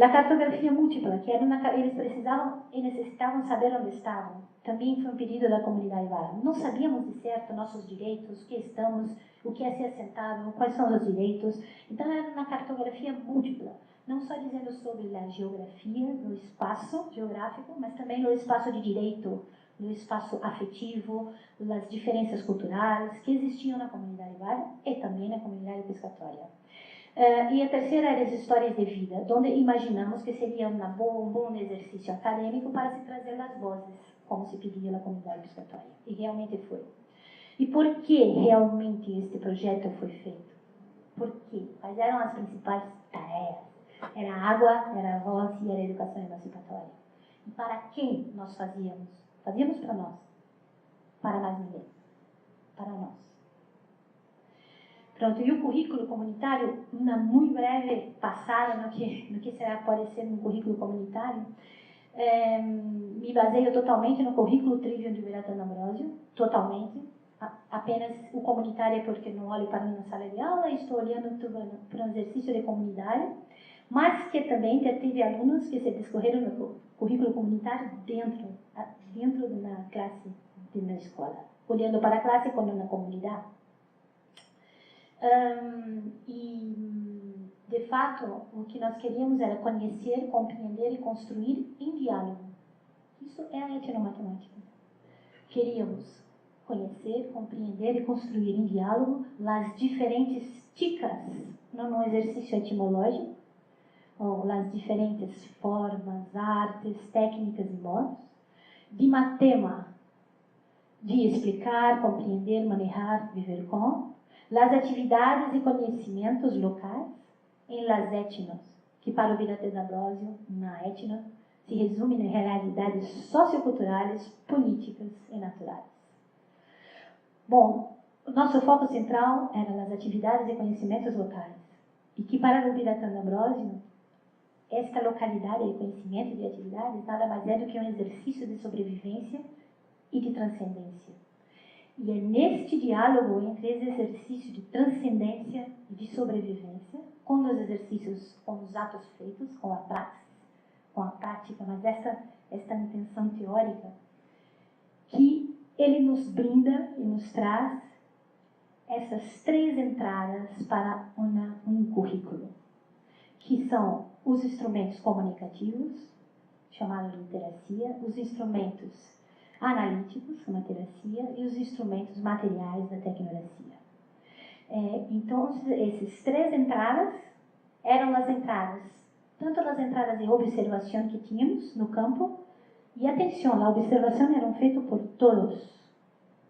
A cartografia múltipla, que era eles precisavam e necessitavam saber onde estavam, também foi um pedido da comunidade bairro. Não sabíamos de certo nossos direitos, o que estamos, o que é ser assentado, quais são os direitos. Então era uma cartografia múltipla, não só dizendo sobre a geografia, no espaço geográfico, mas também no espaço de direito, no espaço afetivo, nas diferenças culturais que existiam na comunidade bairro e também na comunidade pescatória. E a terceira era as histórias de vida, onde imaginamos que seria um bom exercício acadêmico para se trazer as vozes, como se pedia na comunidade pescatória. E realmente foi. E por que realmente este projeto foi feito? Por quê? Quais eram as principais tarefas? Era a água, era a voz e era a educação emancipatória. E para quem nós fazíamos? Fazíamos para nós. Para mais ninguém. Para nós. Pronto, e o currículo comunitário, uma muito breve passada no que será, pode ser um currículo comunitário, me baseio totalmente no currículo Trivium de Bertano Ambrosio, totalmente. Apenas o comunitário é porque não olho para uma sala de aula, estou olhando para um exercício de comunidade, mas que também tive alunos que se discorreram no currículo comunitário dentro de uma classe, de uma escola, olhando para a classe como na comunidade. E, de fato, o que nós queríamos era conhecer, compreender e construir em diálogo. Isso é a etnomatemática. Queríamos conhecer, compreender e construir em diálogo as diferentes ticas, não no exercício etimológico, ou as diferentes formas, artes, técnicas e modos, de matema, de explicar, compreender, manejar, viver com, as atividades e conhecimentos locais em las etnos, que para o Bertano Ambrosio, na etno, se resume nas realidades socioculturais, políticas e naturais. Bom, o nosso foco central era nas atividades e conhecimentos locais, e que para o Bertano Ambrosio, esta localidade de conhecimento e de atividades nada mais é do que um exercício de sobrevivência e de transcendência. E é neste diálogo entre esse exercício de transcendência e de sobrevivência, com os exercícios, com os atos feitos, com a prática, mas esta intenção teórica, que ele nos brinda e nos traz essas 3 entradas para um currículo, que são os instrumentos comunicativos, chamados de literacia, os instrumentos analíticos, como a literacia, e os instrumentos materiais da tecnologia. Então, essas 3 entradas eram as entradas tanto as entradas de observação que tínhamos no campo, e atenção, a observação era feita por todos,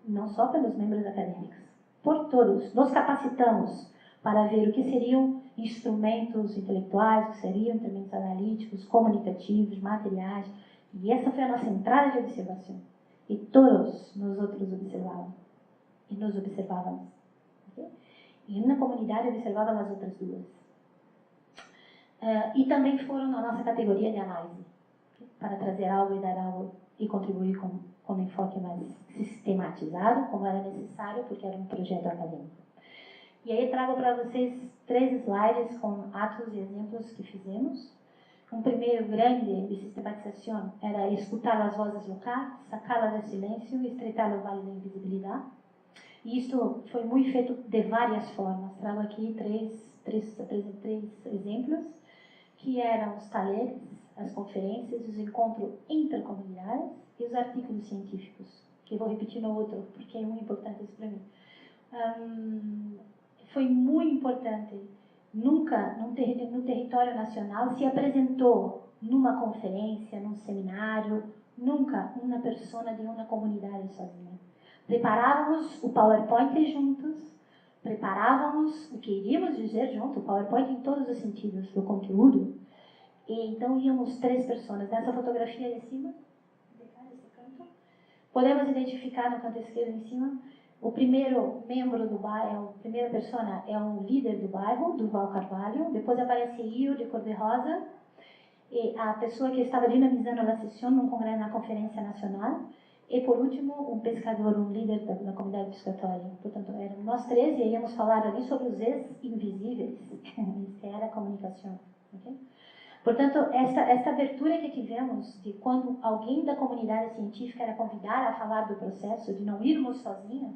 não só pelos membros acadêmicos, por todos. Nos capacitamos para ver o que seriam instrumentos intelectuais, o que seriam instrumentos analíticos, comunicativos, materiais, e essa foi a nossa entrada de observação. E todos nós outros observavam, e nos observávamos. Okay? E uma comunidade observava as outras duas. E também foram na nossa categoria de análise, okay? Para trazer algo e dar algo e contribuir com um enfoque mais sistematizado, como era necessário, porque era um projeto acadêmico. E aí trago para vocês 3 slides com atos e exemplos que fizemos. Um primeiro grande de sistematização era escutar as vozes locais, sacá-las do silêncio e estreitar o vale da invisibilidade. E isto foi muito feito de várias formas. Trago aqui três exemplos, que eram os talheres, as conferências, os encontros intercomunidades e os artigos científicos, que eu vou repetir no outro, porque é muito importante isso para mim. Foi muito importante. Nunca no território nacional se apresentou numa conferência, num seminário, nunca uma pessoa de uma comunidade sozinha. Preparávamos o PowerPoint juntos, preparávamos o que iríamos dizer junto, o PowerPoint em todos os sentidos do conteúdo, e então íamos 3 pessoas. Nessa fotografia de cima, podemos identificar no canto esquerdo em cima, o primeiro membro do bairro, a primeira pessoa é um líder do bairro, Durval Carvalho. Depois aparece Io de cor-de-rosa, e a pessoa que estava dinamizando a sessão num congresso, na Conferência Nacional. E por último, um pescador, um líder da comunidade pescatória. Portanto, éramos nós 3 e íamos falar ali sobre os ex-invisíveis. Isso era a comunicação. Okay? Portanto, esta abertura que tivemos de quando alguém da comunidade científica era convidado a falar do processo, de não irmos sozinhos,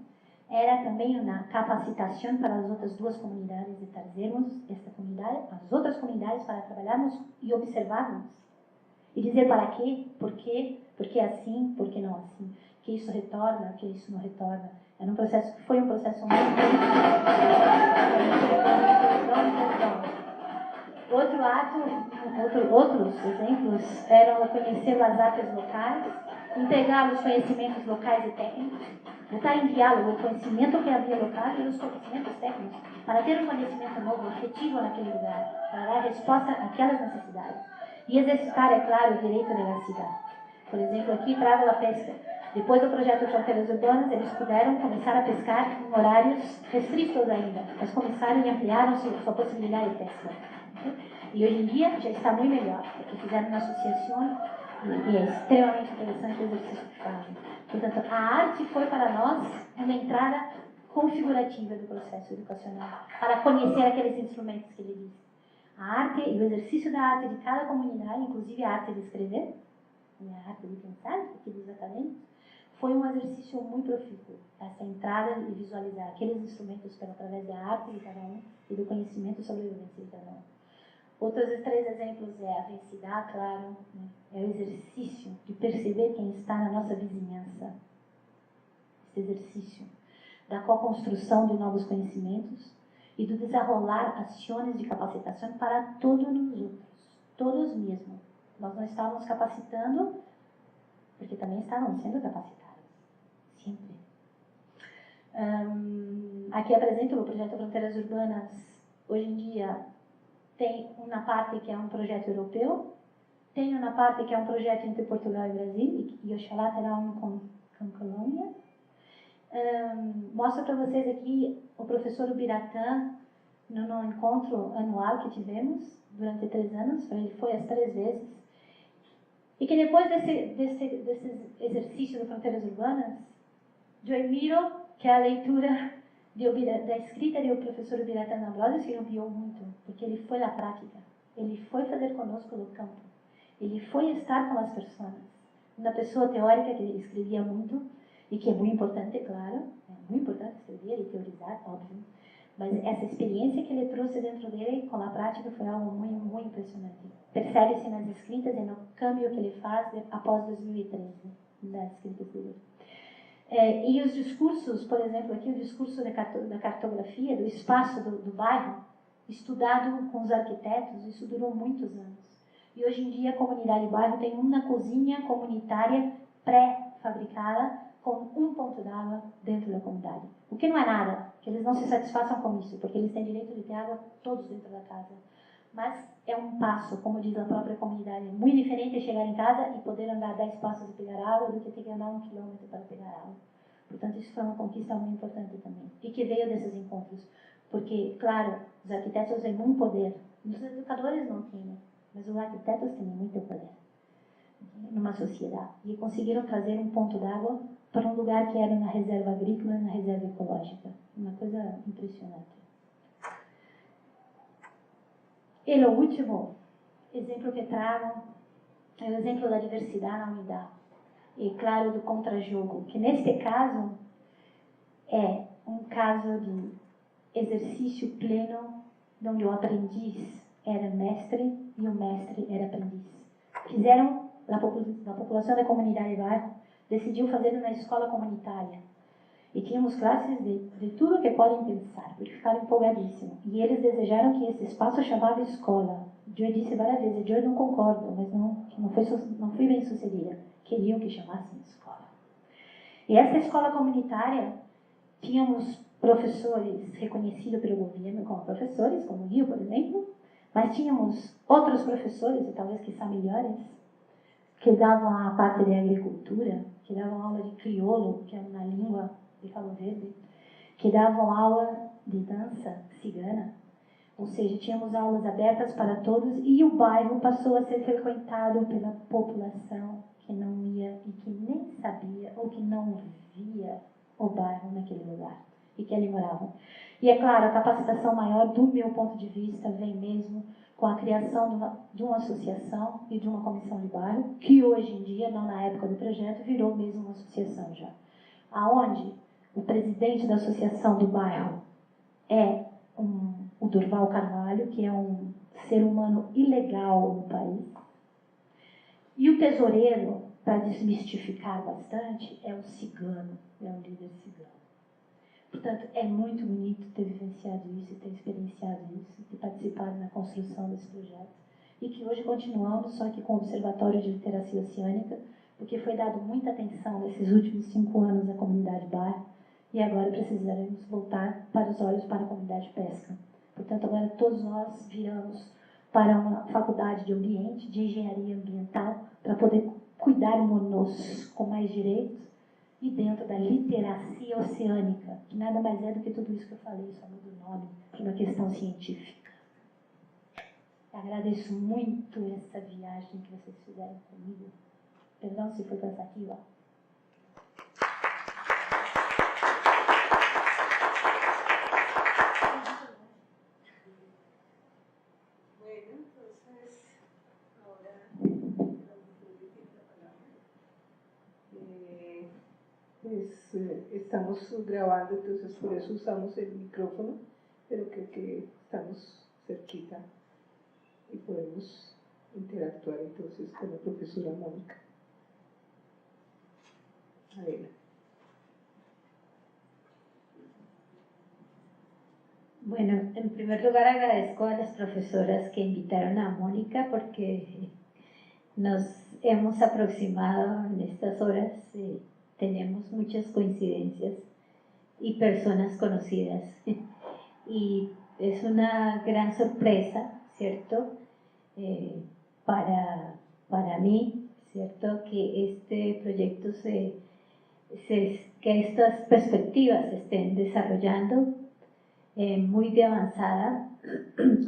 era também uma capacitação para as outras 2 comunidades, de trazermos esta comunidade, as outras comunidades, para trabalharmos e observarmos. E dizer para quê, por que assim, por que não assim, que isso retorna, que isso não retorna. Era um processo, foi um processo muito outros exemplos eram conhecer as artes locais, integrar os conhecimentos locais e técnicos, botar em diálogo o conhecimento que havia local e os conhecimentos técnicos, para ter um conhecimento novo, efetivo naquele lugar, para dar resposta àquelas necessidades. E exercitar, é claro, o direito da cidade. Por exemplo, aqui trago a pesca. Depois do projeto Fronteiras Urbanas, eles puderam começar a pescar em horários restritos ainda, mas começaram e ampliaram sua possibilidade de pesca. E hoje em dia já está muito melhor, porque fizeram uma associação e é extremamente interessante o exercício que fazem. Portanto, a arte foi para nós uma entrada configurativa do processo educacional, para conhecer aqueles instrumentos que ele disse. A arte e o exercício da arte de cada comunidade, inclusive a arte de escrever, e a arte de pensar, aqui dos acadêmicos, foi um exercício muito profícuo, essa entrada e visualizar aqueles instrumentos através da arte de cada um e do conhecimento sobre a vivência de cada um. Outros 3 exemplos é a densidade, claro, né? É o exercício de perceber quem está na nossa vizinhança. Esse exercício da co-construção de novos conhecimentos e do desenrolar ações de capacitação para todos os outros, todos mesmo. Nós não estávamos capacitando, porque também estávamos sendo capacitados, sempre. Aqui apresento o projeto Fronteiras Urbanas. Hoje em dia tem uma parte que é um projeto europeu, tem uma parte que é um projeto entre Portugal e Brasil, e oxalá terá um com Colômbia. Mostro para vocês aqui o professor Ubiratã, no encontro anual que tivemos durante 3 anos, ele foi as 3 vezes, e que depois desse exercício de Fronteiras Urbanas, eu admiro que a leitura da escrita do professor Ubiratã Ambrosius que ampliou muito, porque ele foi na prática, ele foi fazer conosco no campo, ele foi estar com as pessoas. Uma pessoa teórica que escrevia muito, e que é muito importante, claro, é muito importante escrever e teorizar, óbvio, mas essa experiência que ele trouxe dentro dele com a prática foi algo muito, muito impressionante. Percebe-se nas escritas e no câmbio que ele faz após 2013, das escritas dele. E os discursos, por exemplo, aqui o discurso da cartografia, do espaço do bairro, estudado com os arquitetos, isso durou muitos anos. E hoje em dia a comunidade bairro tem uma cozinha comunitária pré-fabricada com um ponto d'água dentro da comunidade. O que não é nada, que eles não se satisfaçam com isso, porque eles têm direito de ter água todos dentro da casa. Mas é um passo, como diz a própria comunidade, muito diferente chegar em casa e poder andar 10 passos e pegar água do que ter que andar 1 quilômetro para pegar água. Portanto, isso foi uma conquista muito importante também. E que veio desses encontros. Porque, claro, os arquitetos têm muito poder. Os educadores não têm, mas os arquitetos têm muito poder numa sociedade. E conseguiram trazer um ponto d'água para um lugar que era uma reserva agrícola, uma reserva ecológica. Uma coisa impressionante. E o último exemplo que trago é o exemplo da diversidade na unidade. E, claro, do contrajogo, que neste caso é um caso de exercício pleno, onde o aprendiz era mestre e o mestre era aprendiz. Fizeram, a população da comunidade bairro decidiu fazer uma escola comunitária. E tínhamos classes de tudo que podem pensar, porque ficaram empolgadíssimos. E eles desejaram que esse espaço chamava escola. Eu disse várias vezes, eu não concordo, mas não fui bem sucedida. Queriam que chamassem escola. E essa escola comunitária, tínhamos professores reconhecidos pelo governo como professores, como o Rio, por exemplo, mas tínhamos outros professores, e talvez que são melhores, que davam a parte de agricultura, que davam aula de crioulo, que é uma língua de Cabo Verde, que davam aula de dança cigana. Ou seja, tínhamos aulas abertas para todos e o bairro passou a ser frequentado pela população que não ia e que nem sabia ou que não via o bairro naquele lugar e que ali moravam. E é claro, a capacitação maior, do meu ponto de vista, vem mesmo com a criação de uma associação e de uma comissão de bairro, que hoje em dia, não na época do projeto, virou mesmo uma associação já. Aonde o presidente da associação do bairro é o Durval Carvalho, que é um ser humano ilegal no país. E o tesoureiro, para desmistificar bastante, é o cigano, é o líder cigano. Portanto, é muito bonito ter vivenciado isso, ter experienciado isso, ter participado na construção desse projeto. E que hoje continuamos, só que com o Observatório de Literacia Oceânica, porque foi dado muita atenção nesses últimos 5 anos à comunidade bairro, e agora precisaremos voltar para os olhos para a comunidade pesca. Portanto, agora todos nós viramos para uma faculdade de ambiente, de engenharia ambiental, para poder cuidarmos com mais direitos e dentro da literacia oceânica, que nada mais é do que tudo isso que eu falei, só muda o nome, para uma questão científica. Agradeço muito essa viagem que vocês fizeram comigo. Perdão se foi cansativa. Estamos grabando, entonces por eso usamos el micrófono, pero creo que estamos cerquita y podemos interactuar entonces con la profesora Mónica. Adela. Bueno, en primer lugar agradezco a las profesoras que invitaron a Mónica porque nos hemos aproximado en estas horas. Tenemos muchas coincidencias y personas conocidas. Y es una gran sorpresa, ¿cierto? Para mí, ¿cierto? Que este proyecto que estas perspectivas se estén desarrollando muy de avanzada.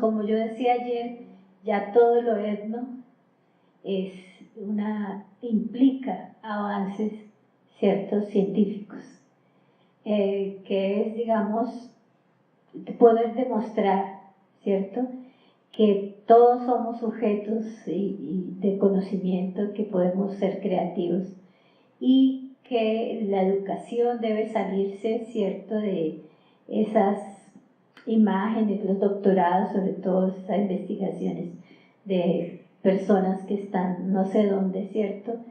Como yo decía ayer, ya todo lo etno implica avances ciertos científicos, que es, digamos, poder demostrar, ¿cierto?, que todos somos sujetos de conocimiento, que podemos ser creativos y que la educación debe salirse, ¿cierto?, de esas imágenes, los doctorados, sobre todo esas investigaciones de personas que están no sé dónde, ¿cierto?,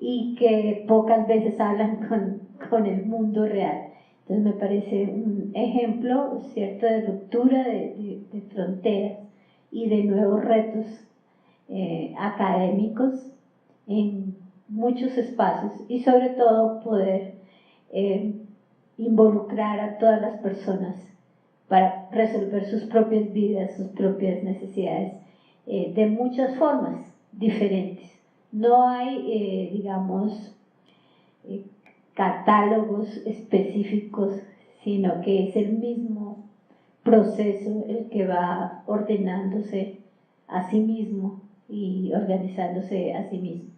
y que pocas veces hablan con el mundo real. Entonces me parece un ejemplo, ¿cierto?, de ruptura de fronteras y de nuevos retos académicos en muchos espacios, y sobre todo poder involucrar a todas las personas para resolver sus propias vidas, sus propias necesidades, de muchas formas diferentes. No hay, digamos, catálogos específicos, sino que es el mismo proceso el que va ordenándose a sí mismo y organizándose a sí mismo.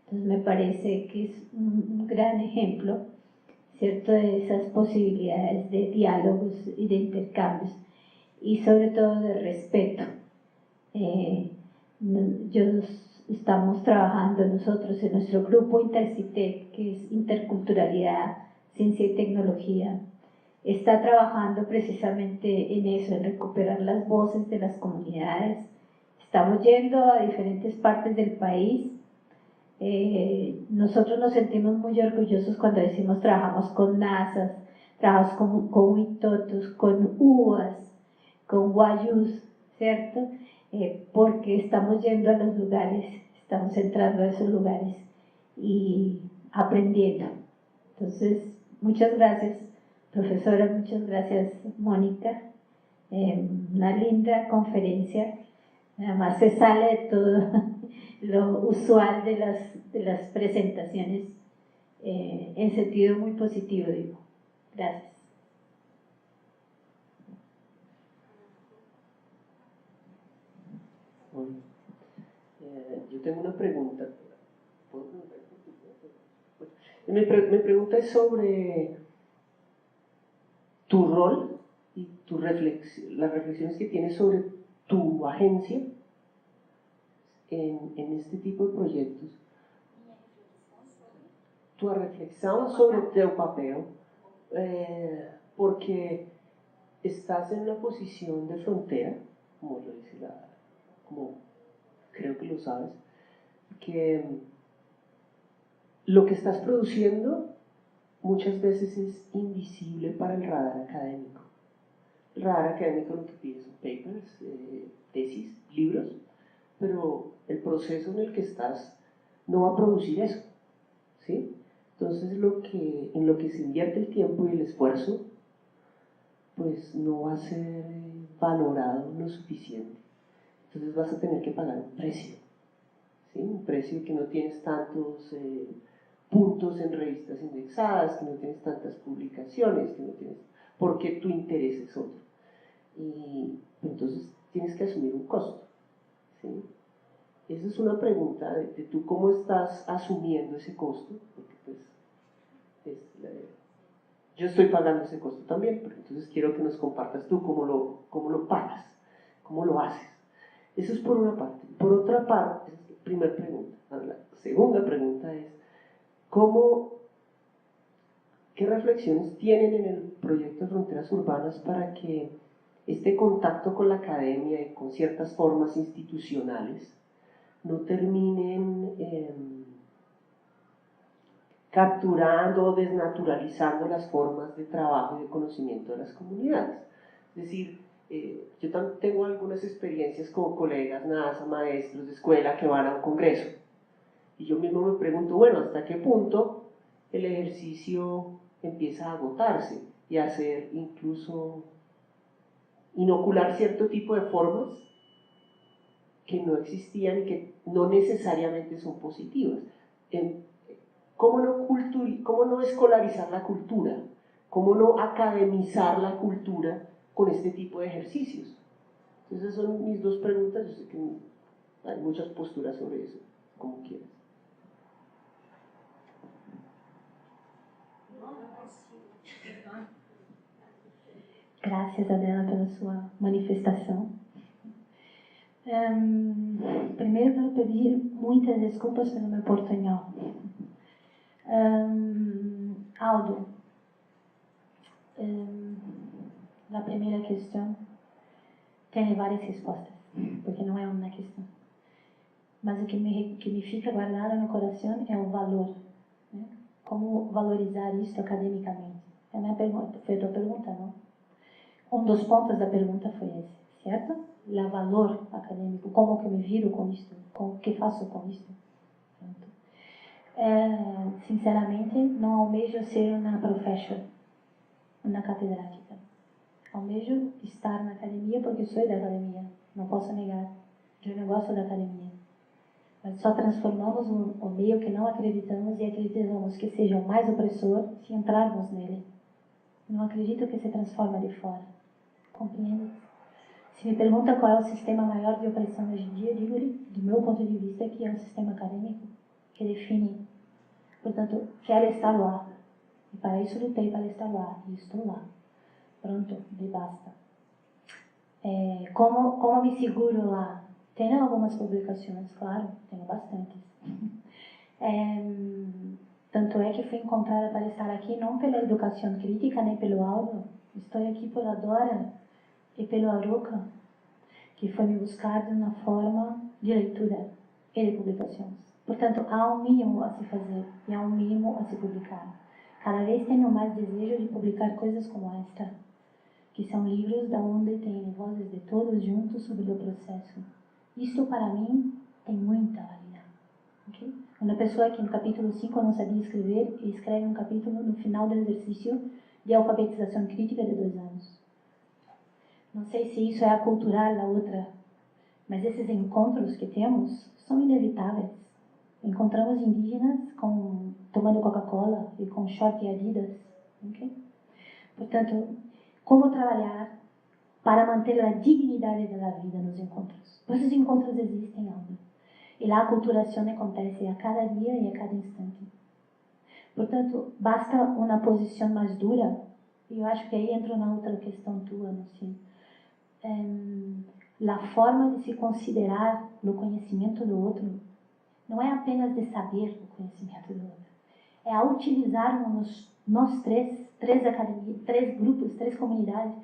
Entonces me parece que es un gran ejemplo, ¿cierto?, de esas posibilidades de diálogos y de intercambios, y sobre todo de respeto. Estamos trabajando nosotros en nuestro grupo Intercitec, que es Interculturalidad, Ciencia y Tecnología. Está trabajando precisamente en eso, en recuperar las voces de las comunidades. Estamos yendo a diferentes partes del país. Nosotros nos sentimos muy orgullosos cuando decimos trabajamos con NASAs, trabajamos con Huitotos, con UAS, con Guayús, ¿cierto? Porque estamos yendo a los lugares, estamos entrando a esos lugares y aprendiendo. Entonces, muchas gracias, profesora, muchas gracias, Mónica. Una linda conferencia, además se sale de todo lo usual de las presentaciones, en sentido muy positivo, digo. Gracias. Bueno, yo tengo una pregunta. ¿Puedo preguntar? Mi pregunta es sobre tu rol y las reflexiones que tienes sobre tu agencia en este tipo de proyectos. Tu reflexión sobre teu papel, porque estás en una posición de frontera, como lo dice como creo que lo sabes, que lo que estás produciendo muchas veces es invisible para el radar académico. El radar académico lo que pide son papers, tesis, libros, pero el proceso en el que estás no va a producir eso, ¿sí? Entonces en lo que se invierte el tiempo y el esfuerzo, pues no va a ser valorado lo suficiente. Entonces vas a tener que pagar un precio, ¿sí? Un precio que no tienes tantos puntos en revistas indexadas, que no tienes tantas publicaciones, que no tienes, porque tu interés es otro. Y entonces tienes que asumir un costo, ¿sí? Esa es una pregunta de tú cómo estás asumiendo ese costo, porque pues yo estoy pagando ese costo también, pero entonces quiero que nos compartas tú cómo lo pagas, cómo lo haces. Eso es por una parte. Por otra parte, es la primera pregunta. La segunda pregunta es, ¿qué reflexiones tienen en el proyecto de Fronteras Urbanas para que este contacto con la academia y con ciertas formas institucionales no terminen capturando o desnaturalizando las formas de trabajo y de conocimiento de las comunidades? Es decir, yo también tengo algunas experiencias con colegas NASA, maestros de escuela que van a un congreso, y yo mismo me pregunto, bueno, ¿hasta qué punto el ejercicio empieza a agotarse y a hacer incluso inocular cierto tipo de formas que no existían y que no necesariamente son positivas? ¿Cómo no escolarizar la cultura? ¿Cómo no academizar la cultura con este tipo de ejercicios? Entonces esas son mis dos preguntas. Yo sé que hay muchas posturas sobre eso, como quieras. Gracias, Adela, pela sua manifestação. Primeiro, quero pedir muitas desculpas pelo meu portunhol. Aldo, a primeira questão tem várias respostas, porque não é uma questão. Mas o que me fica guardado no coração é o valor, né? Como valorizar isso academicamente. A minha pergunta, foi a tua pergunta, não? Um dos pontos da pergunta foi esse, certo? O valor acadêmico, como que eu me viro com isso, o que faço com isso. Sinceramente, não almejo ser uma professor, uma catedrática. Almejo estar na academia porque sou da academia, não posso negar. Eu não gosto da academia. Mas só transformamos o meio que não acreditamos e acreditamos que seja o mais opressor se entrarmos nele. Não acredito que se transforma de fora. Compreende? Se me pergunta qual é o sistema maior de opressão hoje em dia, digo-lhe, do meu ponto de vista, que é um sistema acadêmico que define. Portanto, quero estar lá. E para isso lutei para estar lá. E estou lá. Pronto, e basta. Como me seguro lá? Tenho algumas publicações, claro, tenho bastantes. Tanto é que fui encontrada para estar aqui não pela educação crítica, nem pelo Aldo. Estou aqui pela Dora e pelo Aruca, que foi me buscar de uma forma de leitura e de publicações. Portanto, há um mínimo a se fazer e há um mínimo a se publicar. Cada vez tenho mais desejo de publicar coisas como esta, que são livros da onde tem vozes de todos juntos sobre o processo. Isto, para mim, tem muita validade. Okay? Uma pessoa que no capítulo 5 não sabia escrever, escreve um capítulo no final do exercício de alfabetização crítica de 2 anos. Não sei se isso é aculturar da outra, mas esses encontros que temos são inevitáveis. Encontramos indígenas tomando Coca-Cola e com short e Adidas. Okay? Portanto, como trabalhar para manter a dignidade da vida nos encontros? Esses encontros existem, Aldo. E lá a aculturação acontece a cada dia e a cada instante. Portanto, basta uma posição mais dura, e eu acho que aí entra na outra questão tua, não sei. A forma de se considerar o conhecimento do outro não é apenas de saber o conhecimento do outro. É a utilizarmos nós três academias, 3 grupos, 3 comunidades,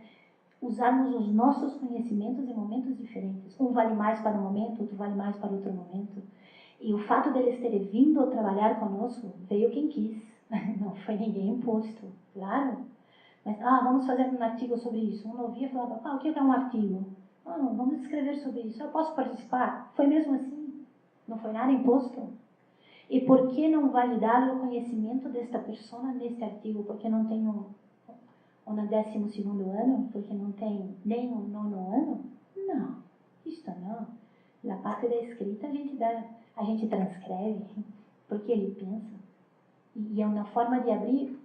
usarmos os nossos conhecimentos em momentos diferentes. Um vale mais para um momento, outro vale mais para outro momento. E o fato deles terem vindo trabalhar conosco, veio quem quis. Não foi ninguém imposto, claro. Mas, vamos fazer um artigo sobre isso. Um ouvia e falava, o que é um artigo? Não, vamos escrever sobre isso. Eu posso participar? Foi mesmo assim. Não foi nada imposto. E por que não validar o conhecimento desta pessoa neste artigo? Porque não tenho ou no 12º ano, porque não tem nem o 9º ano? Não, isto não. Na parte da escrita a gente transcreve, porque ele pensa. E é uma forma de abrir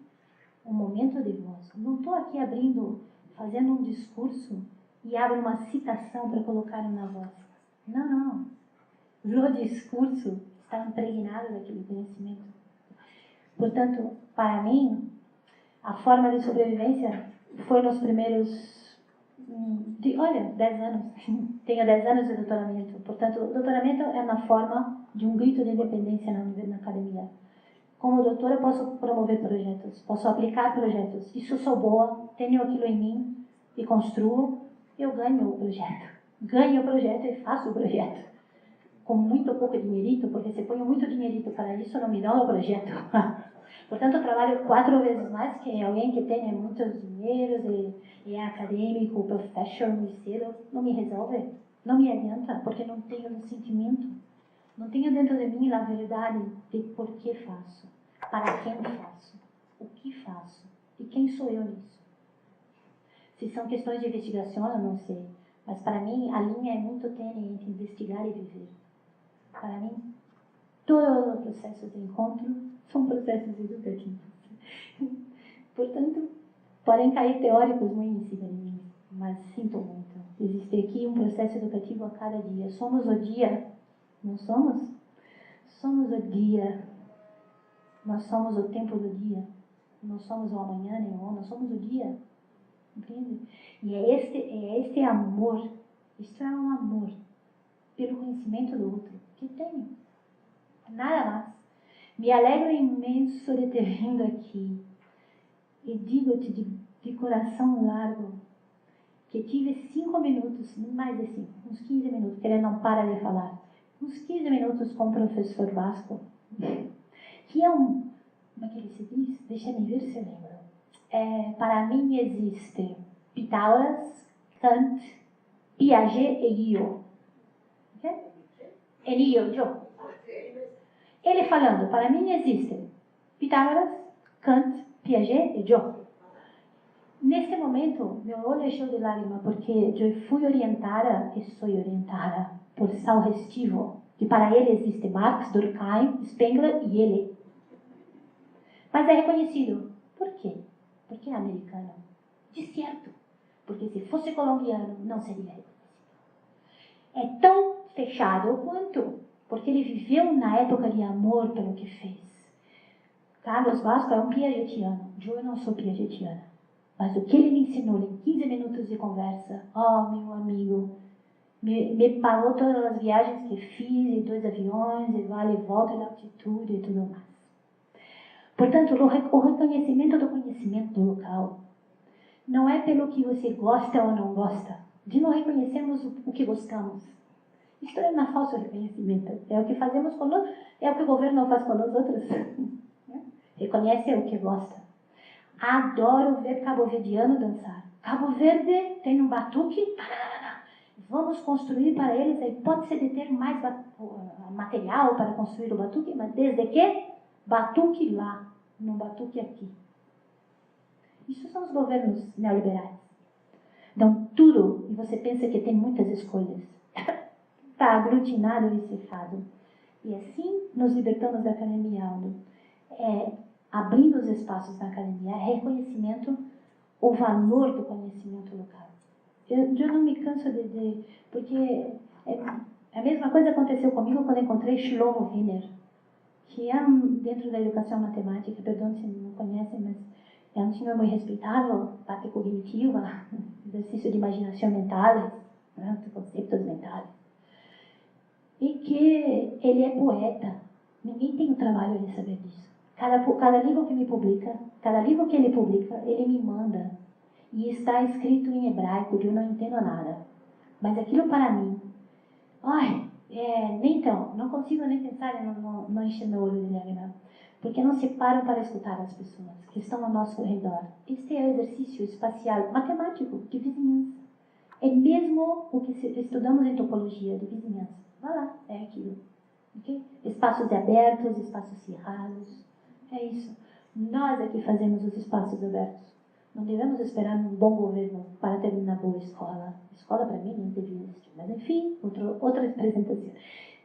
um momento de voz. Não estou aqui fazendo um discurso e abro uma citação para colocar na voz. Não. O discurso está impregnado daquele conhecimento. Portanto, para mim, a forma de sobrevivência foi nos primeiros 10 anos. Tenho 10 anos de doutoramento. Portanto, o doutoramento é uma forma de um grito de independência na academia. Como doutora, posso promover projetos, posso aplicar projetos. E se eu sou boa, tenho aquilo em mim e construo, eu ganho o projeto. Ganho o projeto e faço o projeto. Com muito pouco dinheirito, porque se ponho muito dinheirito para isso, não me dá o projeto. Portanto, eu trabalho 4 vezes mais que alguém que tem muitos dinheiros e é acadêmico, professor, muito cedo. Não me resolve, não me adianta, porque não tenho o sentimento. Não tenho dentro de mim a verdade de por que faço, para quem faço, o que faço e quem sou eu nisso. Se são questões de investigação, eu não sei. Mas para mim, a linha é muito tênue entre investigar e viver. Para mim, todos os processos de encontro são processos educativos. Portanto, podem cair teóricos muito em cima de mim, mas sinto muito. Existe aqui um processo educativo a cada dia. Somos o dia, não somos? Somos o dia. Nós somos o tempo do dia. Não somos o amanhã nem o nós somos o dia. Entende? E é este amor, isto é um amor pelo conhecimento do outro que tenho. Nada mais. Me alegro imenso de ter vindo aqui e digo-te de coração largo que tive 5 minutos, mais de 5, uns 15 minutos, que ele não para de falar, uns 15 minutos com o professor Vasco, que é como é que ele se diz? Deixa-me ver se eu lembro. para mim existe Pitágoras, Kant, Piaget e Guillot. Okay? E eu. Ele falando, para mim existe Pitágoras, Kant, Piaget e eu. Nesse momento, meu olho encheu de lágrimas, porque eu fui orientada, e sou orientada, por Saul Restivo, que para ele existe Marx, Durkheim, Spengler e ele. Mas é reconhecido. Por quê? Porque é americano. De certo. Porque se fosse colombiano, não seria reconhecido. É tão fechado quanto, porque ele viveu na época de amor pelo que fez. Carlos Vasco é um piagetiano. Eu não sou piagetiana. Mas o que ele me ensinou em 15 minutos de conversa, oh, meu amigo, me pagou todas as viagens que fiz, e 2 aviões, e vale e volta de altitude e tudo mais. Portanto, o reconhecimento do conhecimento do local não é pelo que você gosta ou não gosta. De não reconhecermos o que gostamos. Isso é um falso reconhecimento. É o que fazemos conosco, é o que o governo faz com nós outros. Reconhece o que gosta. Adoro ver cabo-verdiano dançar. Cabo Verde tem um batuque. Vamos construir para eles a hipótese de ter mais material para construir o batuque, mas desde que batuque lá, não batuque aqui. Isso são os governos neoliberais. Dão tudo e você pensa que tem muitas escolhas. Está aglutinado e cefado. E assim nos libertamos da academia, Aldo. Abrindo os espaços da academia, reconhecimento, o valor do conhecimento local. Eu não me canso porque a mesma coisa aconteceu comigo quando encontrei Shlomo Wiener, que é dentro da educação matemática, perdão se não conhecem, mas é um senhor muito respeitado, parte cognitiva, exercício de imaginação mental, conceitos mentais. E que ele é poeta. Ninguém tem o trabalho de saber disso. Cada livro que me publica, cada livro que ele publica, ele me manda. E está escrito em hebraico, eu não entendo nada. Mas aquilo para mim, então, não consigo nem pensar em não encher meu olho de lágrimas. Porque não se param para escutar as pessoas que estão ao nosso redor. Este é o exercício espacial, matemático, de vizinhança. É mesmo o que estudamos em topologia de vizinhança. Vai lá, é aquilo. Okay? Espaços abertos, espaços cerrados. É isso. Nós é que fazemos os espaços abertos. Não devemos esperar um bom governo para ter uma boa escola. Escola, para mim, não devia existir. Mas, enfim, outra apresentação.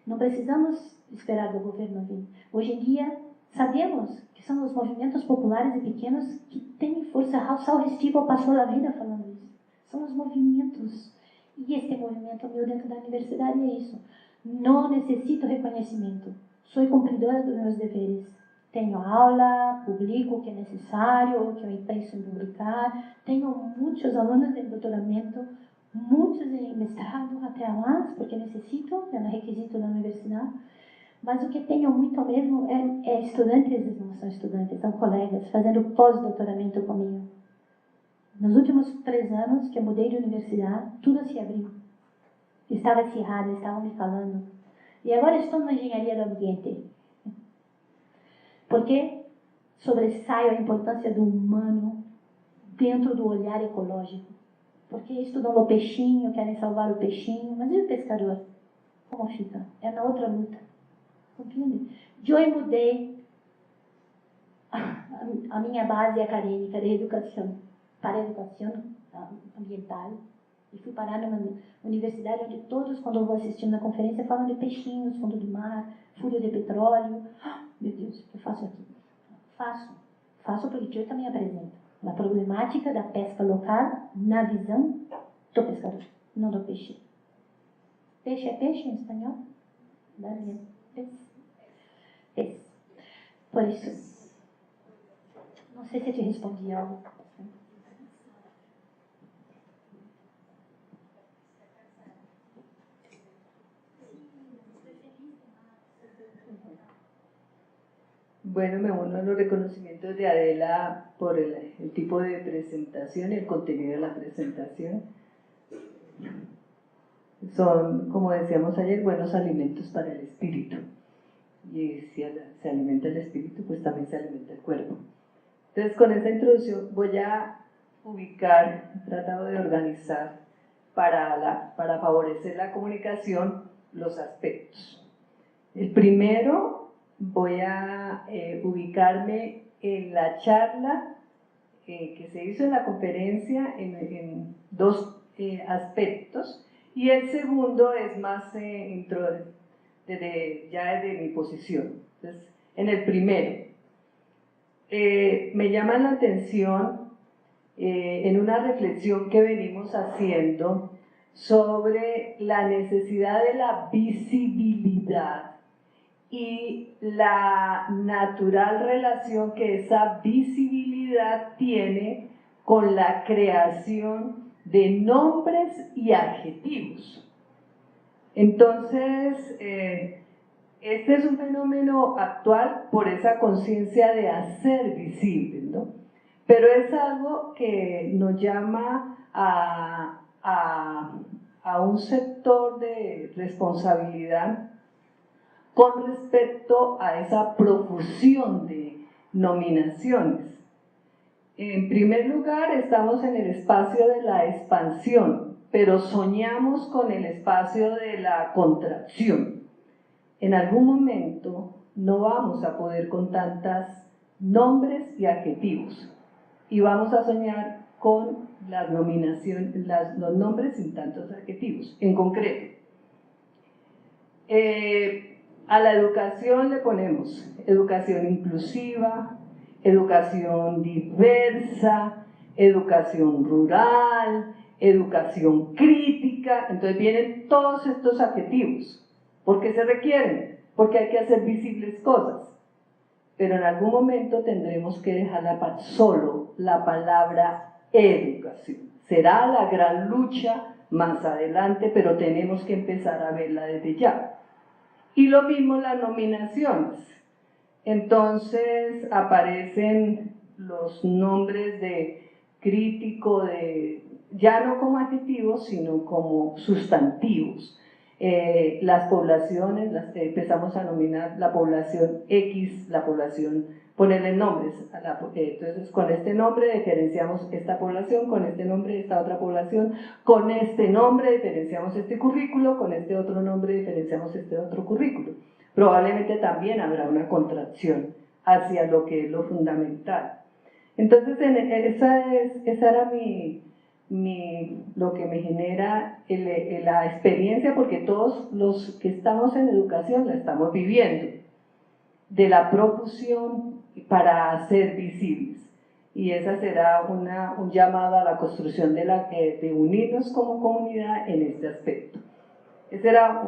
Não precisamos esperar do governo vir. Hoje em dia, sabemos que são os movimentos populares e pequenos que têm força. Saul Restivo passou a vida falando isso. São os movimentos. E este movimento meu dentro da universidade é isso. Não necessito reconhecimento. Sou cumpridora dos meus deveres. Tenho aula, publico o que é necessário, o que eu penso em publicar. Tenho muitos alunos em doutoramento, muitos em mestrado, até mais, porque necessito, é um requisito da universidade. Mas o que tenho muito mesmo é estudantes, não são estudantes, são colegas, fazendo pós-doutoramento comigo. Nos últimos 3 anos que eu mudei de universidade, tudo se abriu. Estava cerrado, estavam me falando. E agora estou na engenharia do ambiente. Porque sobressaio a importância do humano dentro do olhar ecológico. Porque estudam o peixinho, querem salvar o peixinho, mas e o pescador? Como fica? É na outra luta. Compreende? Eu mudei a minha base acadêmica de educação para a educação ambiental e fui parar numa universidade onde todos, quando eu vou assistindo na conferência, falam de peixinhos, fundo do mar, furo de petróleo. Meu Deus, o que eu faço aqui? Faço porque eu também apresento a problemática da pesca local na visão do pescador, não do peixe. Peixe é peixe em espanhol? Peixe. Por isso, não sei se eu te respondi algo. Bueno, me uno a los reconocimientos de Adela por el tipo de presentación y el contenido de la presentación. Son, como decíamos ayer, buenos alimentos para el espíritu. Y si se alimenta el espíritu, pues también se alimenta el cuerpo. Entonces, con esta introducción voy a ubicar, he tratado de organizar para favorecer la comunicación los aspectos. El primero, voy a ubicarme en la charla que se hizo en la conferencia en dos aspectos, y el segundo es más ya desde mi posición. Entonces, en el primero, me llama la atención en una reflexión que venimos haciendo sobre la necesidad de la visibilidad y la natural relación que esa visibilidad tiene con la creación de nombres y adjetivos. Entonces, este es un fenómeno actual por esa conciencia de hacer visible, ¿no? Pero es algo que nos llama a un sector de responsabilidad con respecto a esa profusión de nominaciones. En primer lugar, estamos en el espacio de la expansión, pero soñamos con el espacio de la contracción. En algún momento no vamos a poder con tantos nombres y adjetivos, y vamos a soñar con las nominaciones, los nombres sin tantos adjetivos. En concreto, a la educación le ponemos educación inclusiva, educación diversa, educación rural, educación crítica. Entonces vienen todos estos adjetivos. ¿Por qué se requieren? Porque hay que hacer visibles cosas. Pero en algún momento tendremos que dejar solo la palabra educación. Será la gran lucha más adelante, pero tenemos que empezar a verla desde ya. Y lo mismo las nominaciones. Entonces aparecen los nombres de crítico, ya no como adjetivos, sino como sustantivos. Las poblaciones, empezamos a nominar la población X, la población, ponerle nombres. Entonces, con este nombre diferenciamos esta población, con este nombre esta otra población, con este nombre diferenciamos este currículo, con este otro nombre diferenciamos este otro currículo. Probablemente también habrá una contracción hacia lo que es lo fundamental. Entonces, esa era lo que me genera la experiencia, porque todos los que estamos en educación la estamos viviendo, de la profusión para ser visibles. Y esa será un llamado a la construcción de unirnos como comunidad en este aspecto. Ese era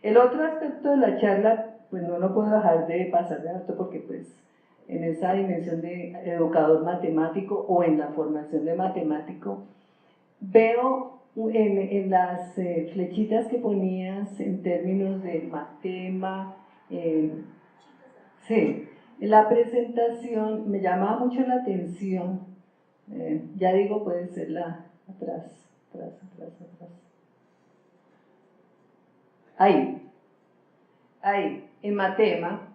el otro aspecto de la charla, pues no lo puedo dejar de pasar de alto, porque pues en esa dimensión de educador matemático o en la formación de matemático, veo en las flechitas que ponías en términos de matema, sí, la presentación me llamaba mucho la atención, ya digo, puede ser atrás. Ahí, en matema,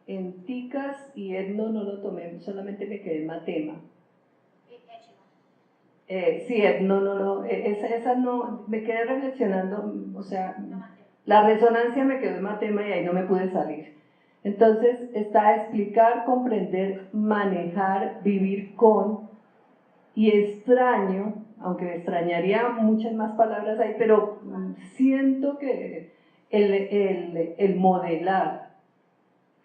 en ticas y etno no lo tomé, solamente me quedé en matema. Sí, etno esa no, me quedé reflexionando, o sea, la resonancia me quedó en matema y ahí no me pude salir. Entonces está explicar, comprender, manejar, vivir con, y extraño, aunque extrañaría muchas más palabras ahí, pero siento que el modelar,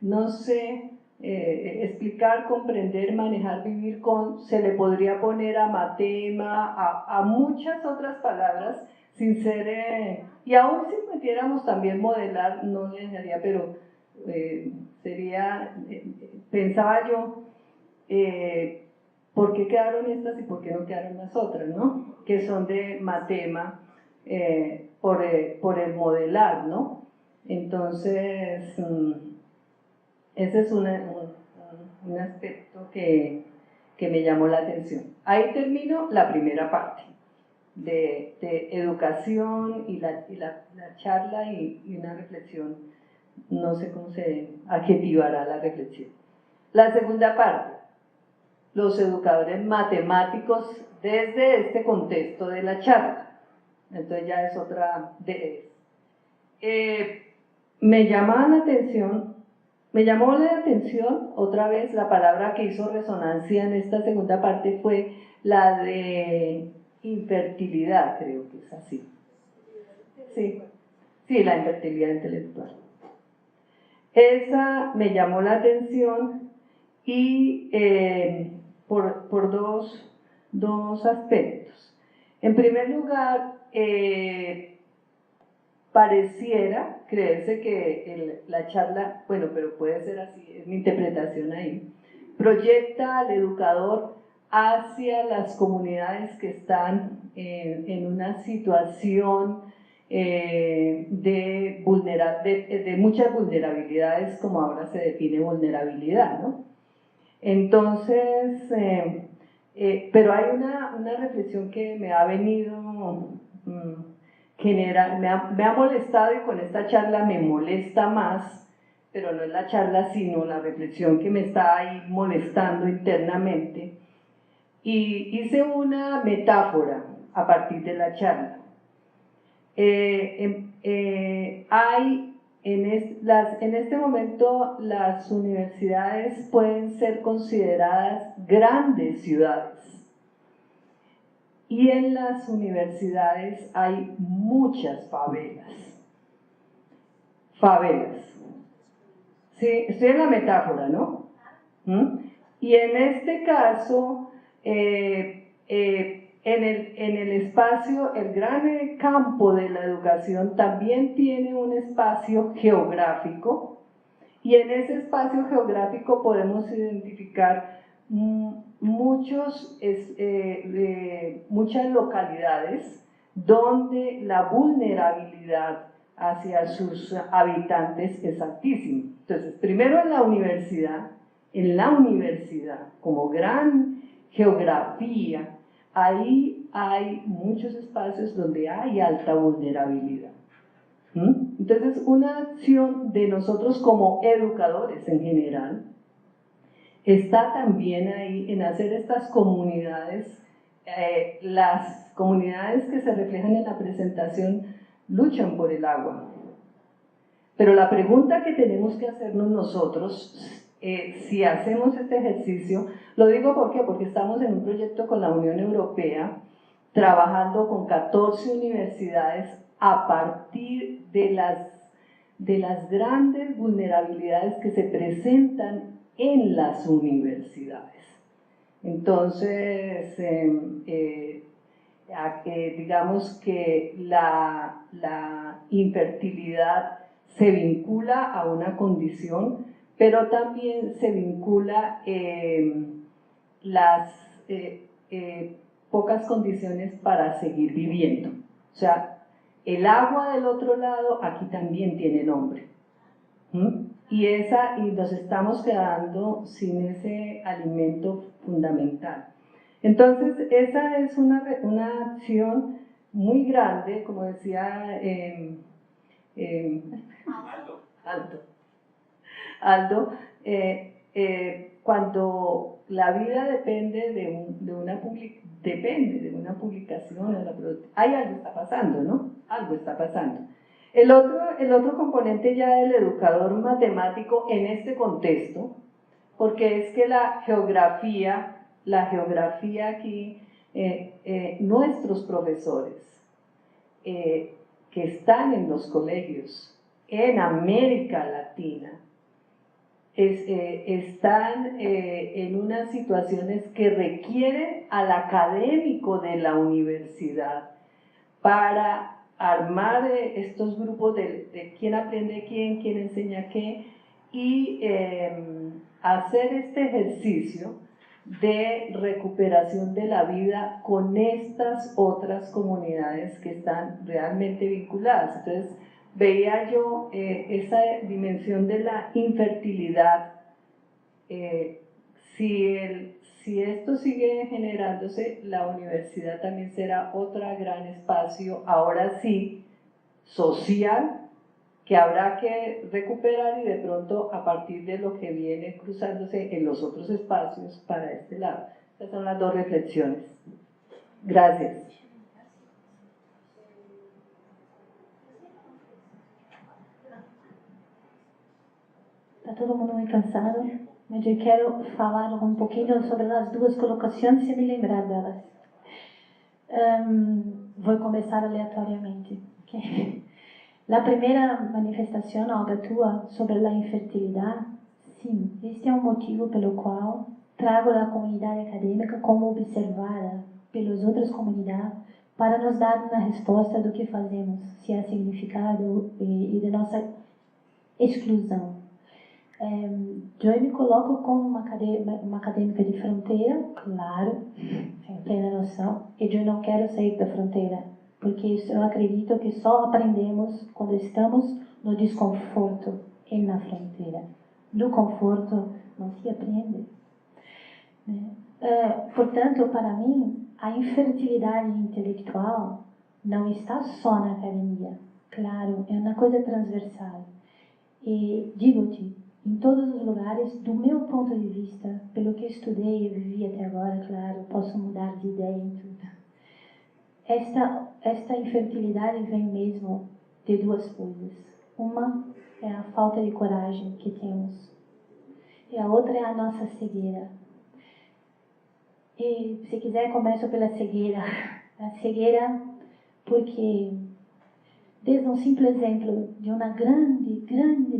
no sé, explicar, comprender, manejar, vivir con, se le podría poner a matema, a muchas otras palabras, sin ser, y aún si metiéramos también modelar, no le dejaría, pero sería, pensaba yo, ¿por qué quedaron estas y por qué no quedaron las otras, no? Que son de matema por el modelar, ¿no? Entonces, ese es un aspecto que me llamó la atención. Ahí termino la primera parte de educación y la charla y una reflexión, no sé cómo se adjetivará la reflexión. La segunda parte, los educadores matemáticos desde este contexto de la charla. Entonces ya es otra de me llamó la atención otra vez la palabra que hizo resonancia en esta segunda parte fue la de infertilidad, creo que es así. Sí, la infertilidad intelectual. Esa me llamó la atención y por dos aspectos. En primer lugar, pareciera creerse que la charla, bueno, pero puede ser así, es mi interpretación ahí, proyecta al educador hacia las comunidades que están en una situación de muchas vulnerabilidades, como ahora se define vulnerabilidad, ¿no? Entonces, pero hay una reflexión que me ha venido me ha molestado, y con esta charla me molesta más, pero no es la charla sino la reflexión que me está ahí molestando internamente, y hice una metáfora a partir de la charla. Hay en este momento las universidades pueden ser consideradas grandes ciudades. Y en las universidades hay muchas favelas. Sí, estoy en la metáfora, ¿no? Y en este caso, en el espacio, el gran campo de la educación también tiene un espacio geográfico, y en ese espacio geográfico podemos identificar muchas localidades donde la vulnerabilidad hacia sus habitantes es altísima. Entonces, primero en la universidad como gran geografía, ahí hay muchos espacios donde hay alta vulnerabilidad. Entonces, una acción de nosotros como educadores en general está también ahí en hacer estas comunidades, las comunidades que se reflejan en la presentación luchan por el agua. Pero la pregunta que tenemos que hacernos nosotros, si hacemos este ejercicio, lo digo porque estamos en un proyecto con la Unión Europea, trabajando con 14 universidades a partir de las grandes vulnerabilidades que se presentan en las universidades. Entonces, digamos que la infertilidad se vincula a una condición, pero también se vincula las pocas condiciones para seguir viviendo. O sea, el agua del otro lado aquí también tiene nombre. Y nos estamos quedando sin ese alimento fundamental. Entonces, esa es una acción muy grande, como decía Aldo, cuando la vida depende de una publicación, hay algo está pasando, ¿no? Algo está pasando. El otro componente ya del educador matemático en este contexto, porque es que la geografía aquí, nuestros profesores que están en los colegios en América Latina están en unas situaciones que requieren al académico de la universidad para armar estos grupos de quién aprende quién enseña qué, y hacer este ejercicio de recuperación de la vida con estas otras comunidades que están realmente vinculadas. Entonces, veía yo esa dimensión de la infertilidad. Si esto sigue generándose, la universidad también será otro gran espacio, ahora sí, social, que habrá que recuperar y de pronto a partir de lo que viene cruzándose en los otros espacios para este lado. Estas son las dos reflexiones. Gracias. Está todo mundo muito cansado, mas eu quero falar um pouquinho sobre as duas colocações e me lembrar delas. Vou começar aleatoriamente. Okay? A primeira manifestação, Olga, tua, sobre a infertilidade, sim, este é um motivo pelo qual trago a comunidade acadêmica como observada pelas outras comunidades para nos dar uma resposta do que fazemos, se há significado e de nossa exclusão. Eu me coloco como uma acadêmica de fronteira, claro, sem plena noção, e eu não quero sair da fronteira, porque eu acredito que só aprendemos quando estamos no desconforto e na fronteira. No conforto não se aprende. Portanto, para mim, a infertilidade intelectual não está só na academia. Claro, é uma coisa transversal. E digo-te, em todos os lugares, do meu ponto de vista, pelo que estudei e vivi até agora, claro, posso mudar de ideia em tudo. Esta infertilidade vem mesmo de duas coisas. Uma é a falta de coragem que temos. E a outra é a nossa cegueira. E, se quiser, começo pela cegueira. A cegueira porque, desde um simples exemplo de uma grande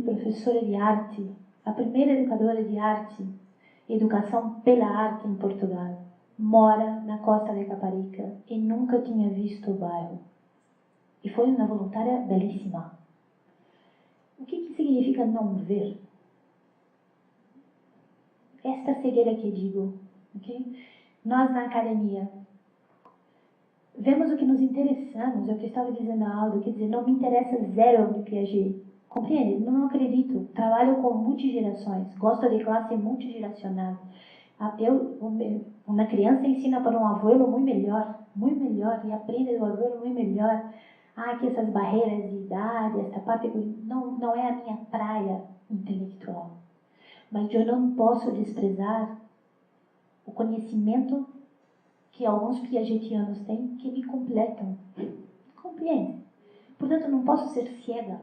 professora de arte, a primeira educadora de arte, educação pela arte em Portugal, mora na costa de Caparica e nunca tinha visto o bairro. E foi uma voluntária belíssima. O que significa não ver? Esta cegueira que digo, ok? Nós na academia vemos o que nos interessamos, é o que eu estava dizendo na aula, quer dizer, não me interessa zero do Piaget. Compreende? Não acredito. Trabalho com multigerações, gosto de classe multigeracional. Uma criança ensina para um abuelo muito melhor, e aprende do abuelo muito melhor. Que essas barreiras de idade, esta parte, não é a minha praia intelectual. Mas eu não posso desprezar o conhecimento que alguns piagetianos têm que me completam. Compreende? Portanto, não posso ser cega.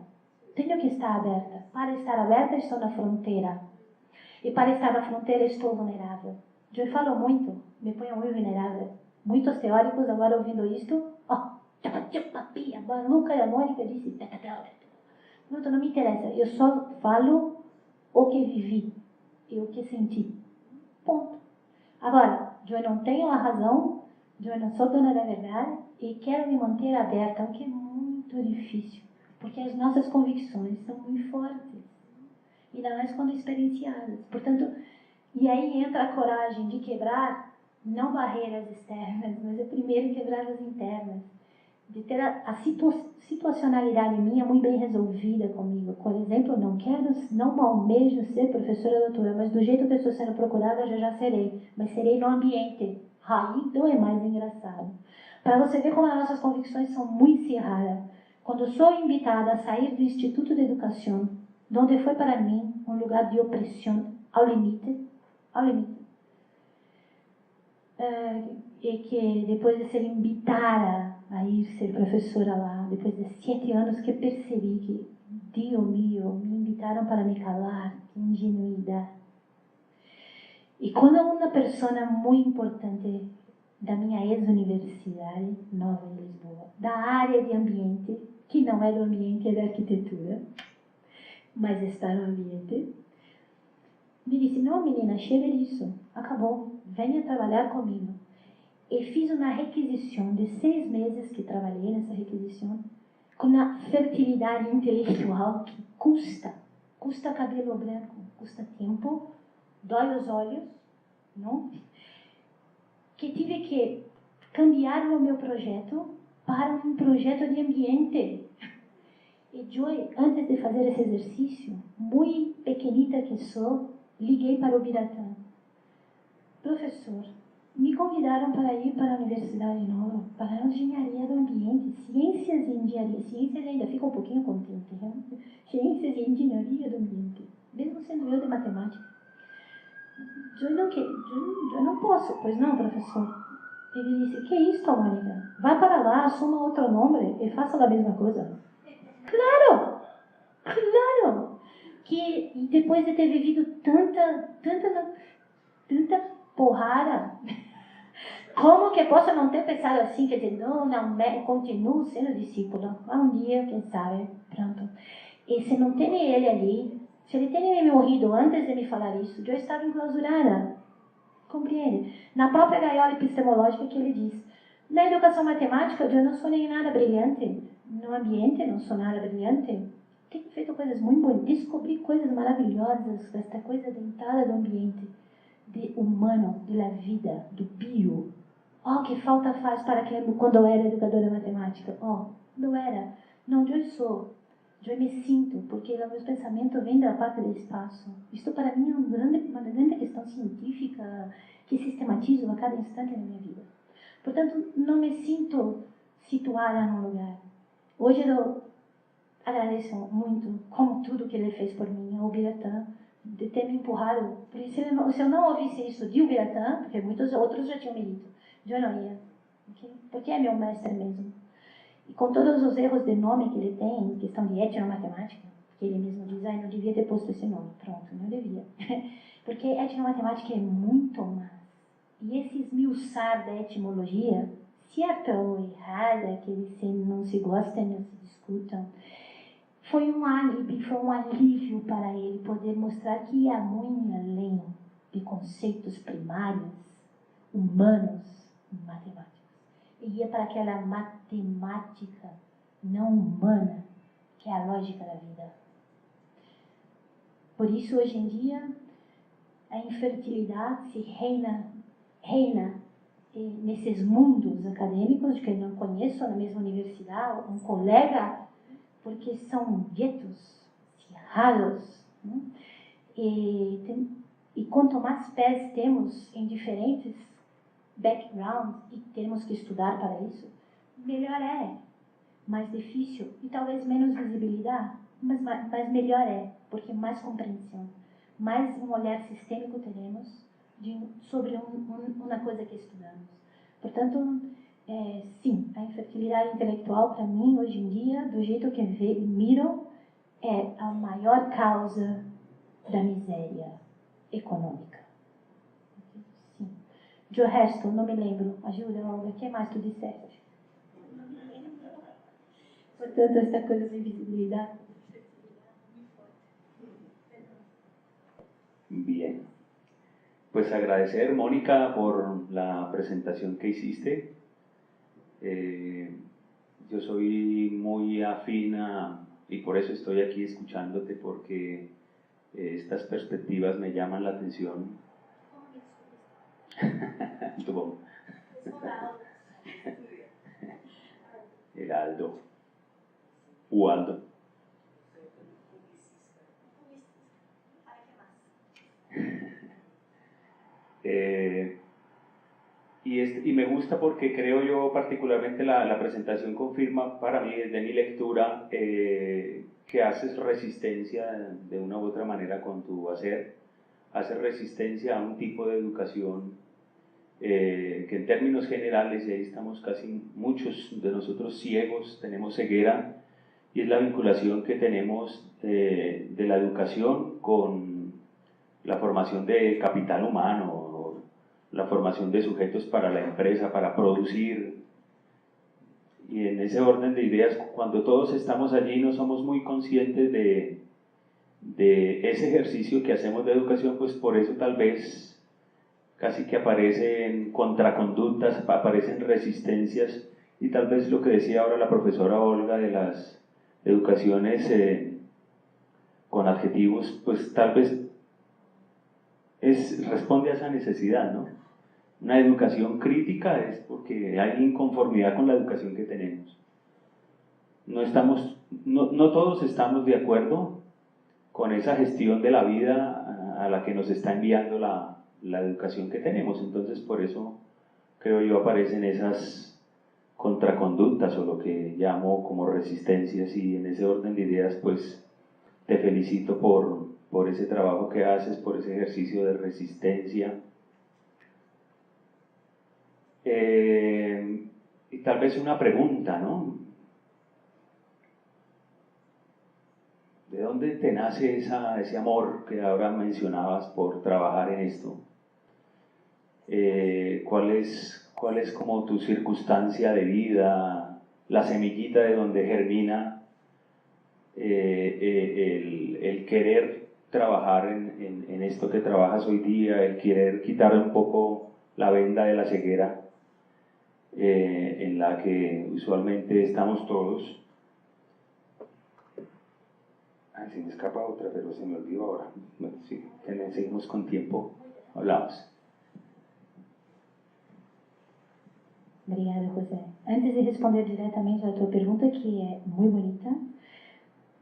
Tenho que estar aberta. Para estar aberta, estou na fronteira. E para estar na fronteira, estou vulnerável. Eu falo muito, me ponho muito vulnerável. Muitos teóricos, agora ouvindo isto, a maluca e a Mônica disse, não me interessa. Eu só falo o que vivi e o que senti. Ponto. Agora, eu não tenho a razão, eu não sou dona da verdade e quero me manter aberta, o que é muito difícil, porque as nossas convicções são muito fortes, ainda mais quando experienciadas. Portanto, e aí entra a coragem de quebrar, não barreiras externas, mas é primeiro quebrar as internas, de ter a situacionalidade minha muito bem resolvida comigo. Por exemplo, não almejo ser professora doutora, mas do jeito que eu estou sendo procurada, eu já serei. Mas serei no ambiente. Aí então é mais engraçado. Para você ver como as nossas convicções são muito cerradas. Quando sou invitada a sair do Instituto de Educação, onde foi para mim um lugar de opressão ao limite, e que depois de ser invitada a ir ser professora lá, depois de 7 anos que percebi que, Deus meu, me invitaram para me calar, que ingenuidade. E quando uma pessoa muito importante da minha ex-universidade, Nova em Lisboa, da área de ambiente, que não é do ambiente da arquitetura, mas está no ambiente, me disse, não menina, chega disso, acabou, venha trabalhar comigo. E fiz uma requisição de 6 meses que trabalhei nessa requisição, com uma fertilidade intelectual que custa cabelo branco, custa tempo, dói os olhos, não? Que tive que cambiar o meu projeto para um projeto de ambiente. E eu, antes de fazer esse exercício, muito pequenita que sou, liguei para o Biratã. Professor, me convidaram para ir para a Universidade Nova, para a Engenharia do Ambiente, Ciências e Engenharia. Ciências ainda fica um pouquinho contente, né? Ciências e Engenharia do Ambiente, mesmo sendo eu de matemática. Eu não posso. Pois não, professor. Ele disse, que isso, Mônica? Vá para lá, assuma outro nome e faça a mesma coisa. Claro! Claro! Que depois de ter vivido tanta porrada, como que posso não ter pensado assim, quer dizer, não, continuo sendo discípulo. Um dia, quem sabe, pronto. E se não tem ele ali, se ele tem morrido antes de me falar isso, eu estava enclausurada. Compreende? Na própria gaiola epistemológica que ele diz. Na educação matemática, eu não sou nem nada brilhante. No ambiente, não sou nada brilhante. Tenho feito coisas muito bonitas. Descobri coisas maravilhosas desta coisa dentada do ambiente. De humano, da vida, do bio. Oh, que falta faz para que quando eu era educadora matemática. Oh, não era. Não, eu sou. Eu me sinto, porque o meu pensamento vem da parte do espaço. Isto para mim é uma grande questão científica que sistematizo a cada instante na minha vida. Portanto, não me sinto situada num lugar. Hoje eu agradeço muito, como tudo que ele fez por mim, ao Biratã, de ter me empurrado. Porque se eu não ouvisse isso de Biratã, porque muitos outros já tinham me dito, eu não ia. Okay? Porque é meu mestre mesmo. E com todos os erros de nome que ele tem, em questão de etnomatemática, que ele mesmo diz, não devia ter posto esse nome. Pronto, não devia. Porque etnomatemática é muito mais. E esse esmiuçar da etimologia, certa ou errada, que eles não se gostam, não se discutam, foi um alívio para ele poder mostrar que ia muito além de conceitos primários, humanos, matemáticos. E ia para aquela matemática não humana, que é a lógica da vida. Por isso, hoje em dia, a infertilidade se reina nesses mundos acadêmicos, que eu não conheço na mesma universidade, um colega, porque são guetos cerrados. Né? E quanto mais pés temos em diferentes background e temos que estudar para isso, melhor é. Mais difícil e talvez menos visibilidade, mas melhor é, porque mais compreensão, mais um olhar sistêmico teremos sobre uma coisa que estudamos. Portanto, sim, a infertilidade intelectual para mim, hoje em dia, do jeito que miro, é a maior causa da miséria econômica. De resto, não me lembro. Ajuda, Olga. O que mais tu disseste? Portanto, esta coisa de invisibilidade. Bien. Pues agradecer, Mónica, por la presentación que hiciste. Yo soy muy afín y por eso estoy aquí escuchándote, porque estas perspectivas me llaman la atención. Bom. Heraldo. Ualdo. Y me gusta porque creo yo particularmente la presentación confirma para mí desde mi lectura que haces resistencia de una u otra manera con tu hacer, haces resistencia a un tipo de educación que en términos generales, y ahí estamos casi muchos de nosotros ciegos, tenemos ceguera, y es la vinculación que tenemos de la educación con la formación de capital humano, la formación de sujetos para la empresa, para producir. Y en ese orden de ideas, cuando todos estamos allí, no somos muy conscientes de ese ejercicio que hacemos de educación, pues por eso tal vez casi que aparecen contraconductas, aparecen resistencias, y tal vez lo que decía ahora la profesora Olga de las educaciones con adjetivos, pues tal vez responde a esa necesidad, ¿no? Una educación crítica es porque hay inconformidad con la educación que tenemos. No todos estamos de acuerdo con esa gestión de la vida a la que nos está enviando la educación que tenemos. Entonces, por eso creo yo, aparecen esas contraconductas o lo que llamo como resistencias, y en ese orden de ideas pues te felicito por ese trabajo que haces, por ese ejercicio de resistencia. Y tal vez una pregunta, ¿no? ¿De dónde te nace ese amor que ahora mencionabas por trabajar en esto? ¿Cuál es como tu circunstancia de vida, la semillita de donde germina el querer trabajar en esto que trabajas hoy día, el querer quitar un poco la venda de la ceguera en la que usualmente estamos todos? Ay, se me escapa otra, pero se me olvidó ahora. Bueno, sí, seguimos con tiempo, hablamos. Obrigada, José. Antes de responder diretamente a tua pergunta, que é muito bonita,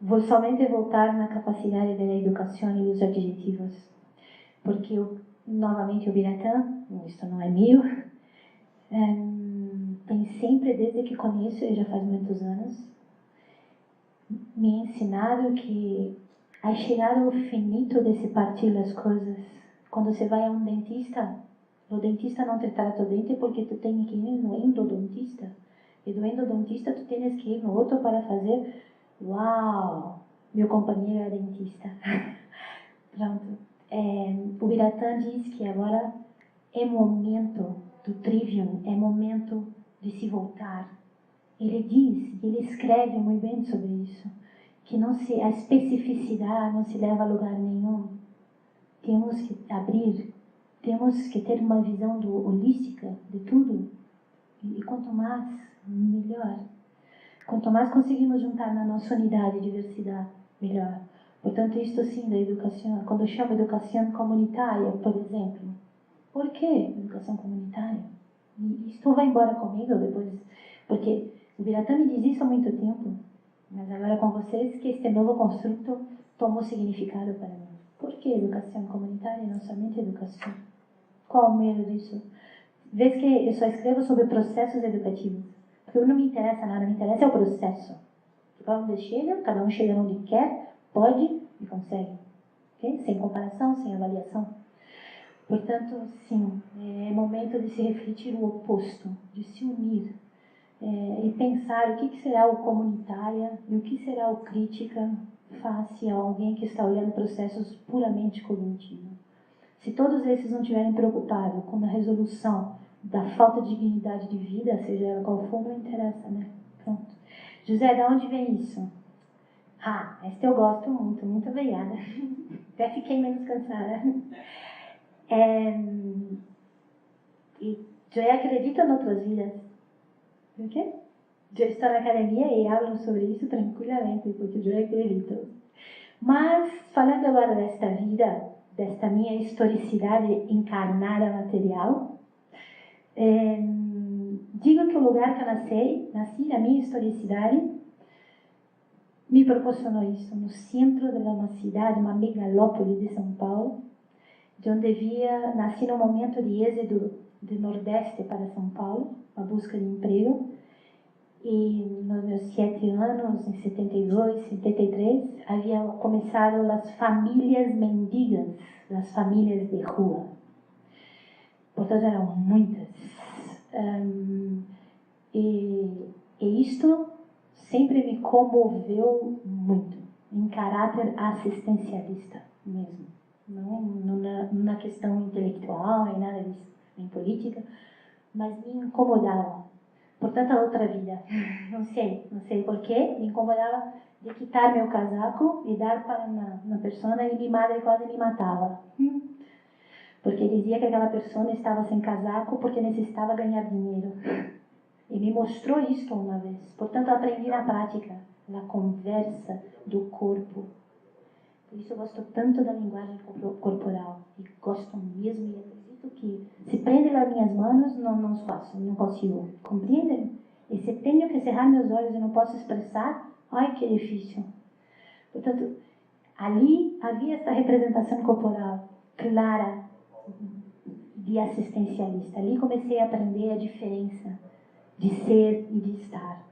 vou somente voltar na capacidade da educação e dos adjetivos, porque novamente o Biratã, isto não é meu, tem sempre, desde que conheço, e já faz muitos anos, me ensinado que a chegada ao finito de se partir as coisas, quando você vai a um dentista, o dentista não te trata o dente porque tu tens que ir no endodontista. E do endodontista tu tens que ir no outro para fazer. Uau! Meu companheiro é dentista. Pronto. O Biratã diz que agora é momento do trivium, é momento de se voltar. Ele diz, ele escreve muito bem sobre isso, que a especificidade não se leva a lugar nenhum. Temos que abrir. Temos que ter uma visão holística de tudo. E quanto mais, melhor. Quanto mais conseguimos juntar na nossa unidade e diversidade, melhor. Portanto, isto sim da educação. Quando eu chamo educação comunitária, por exemplo. Por que educação comunitária? E isto vai embora comigo depois. Porque o Biratã me diz isso há muito tempo. Mas agora com vocês que este novo construto tomou significado para mim. Por que educação comunitária e não somente educação? Qual o medo disso? Vês que eu só escrevo sobre processos educativos. Porque não me interessa nada, me interessa é o processo. Para onde chega, cada um chega onde quer, pode e consegue. Okay? Sem comparação, sem avaliação. Portanto, sim, é momento de se refletir o oposto, de se unir. E pensar o que será o comunitária e o que será o crítica face a alguém que está olhando processos puramente cognitivos. Se todos esses não estiverem preocupados com a resolução da falta de dignidade de vida, seja ela qual for, não interessa, né? Pronto. José, de onde vem isso? Esta eu gosto muito, muito obrigada. Até fiquei menos cansada. E eu acredito em outras vidas. Por quê? Eu estou na academia e hablo sobre isso tranquilamente, porque eu acredito. Mas, falando agora desta vida, desta minha historicidade encarnada material, digo que o lugar que eu nasci, a minha historicidade, me proporcionou isso, no centro de uma cidade, uma megalópole de São Paulo, de onde nasci no momento de êxodo do Nordeste para São Paulo, a busca de emprego. E nos meus 7 anos, em 72, 73, havia começado as famílias mendigas, as famílias de rua. Portanto, eram muitas. E isto sempre me comoveu muito, em caráter assistencialista mesmo. Não na questão intelectual, nem nada disso, nem política, mas me incomodava. Portanto, a outra vida. Não sei porquê, me incomodava de quitar meu casaco e dar para uma pessoa e minha madre quase me matava. Porque dizia que aquela pessoa estava sem casaco porque necessitava ganhar dinheiro. E me mostrou isso uma vez. Portanto, aprendi na prática, na conversa do corpo. Por isso eu gosto tanto da linguagem corporal. E gosto mesmo e acredito que se prende nas minhas mãos, não faço, não consigo. Compreendem? E se tenho que cerrar meus olhos e não posso expressar, ai que difícil. Portanto, ali havia essa representação corporal clara, de assistencialista. Ali comecei a aprender a diferença de ser e de estar.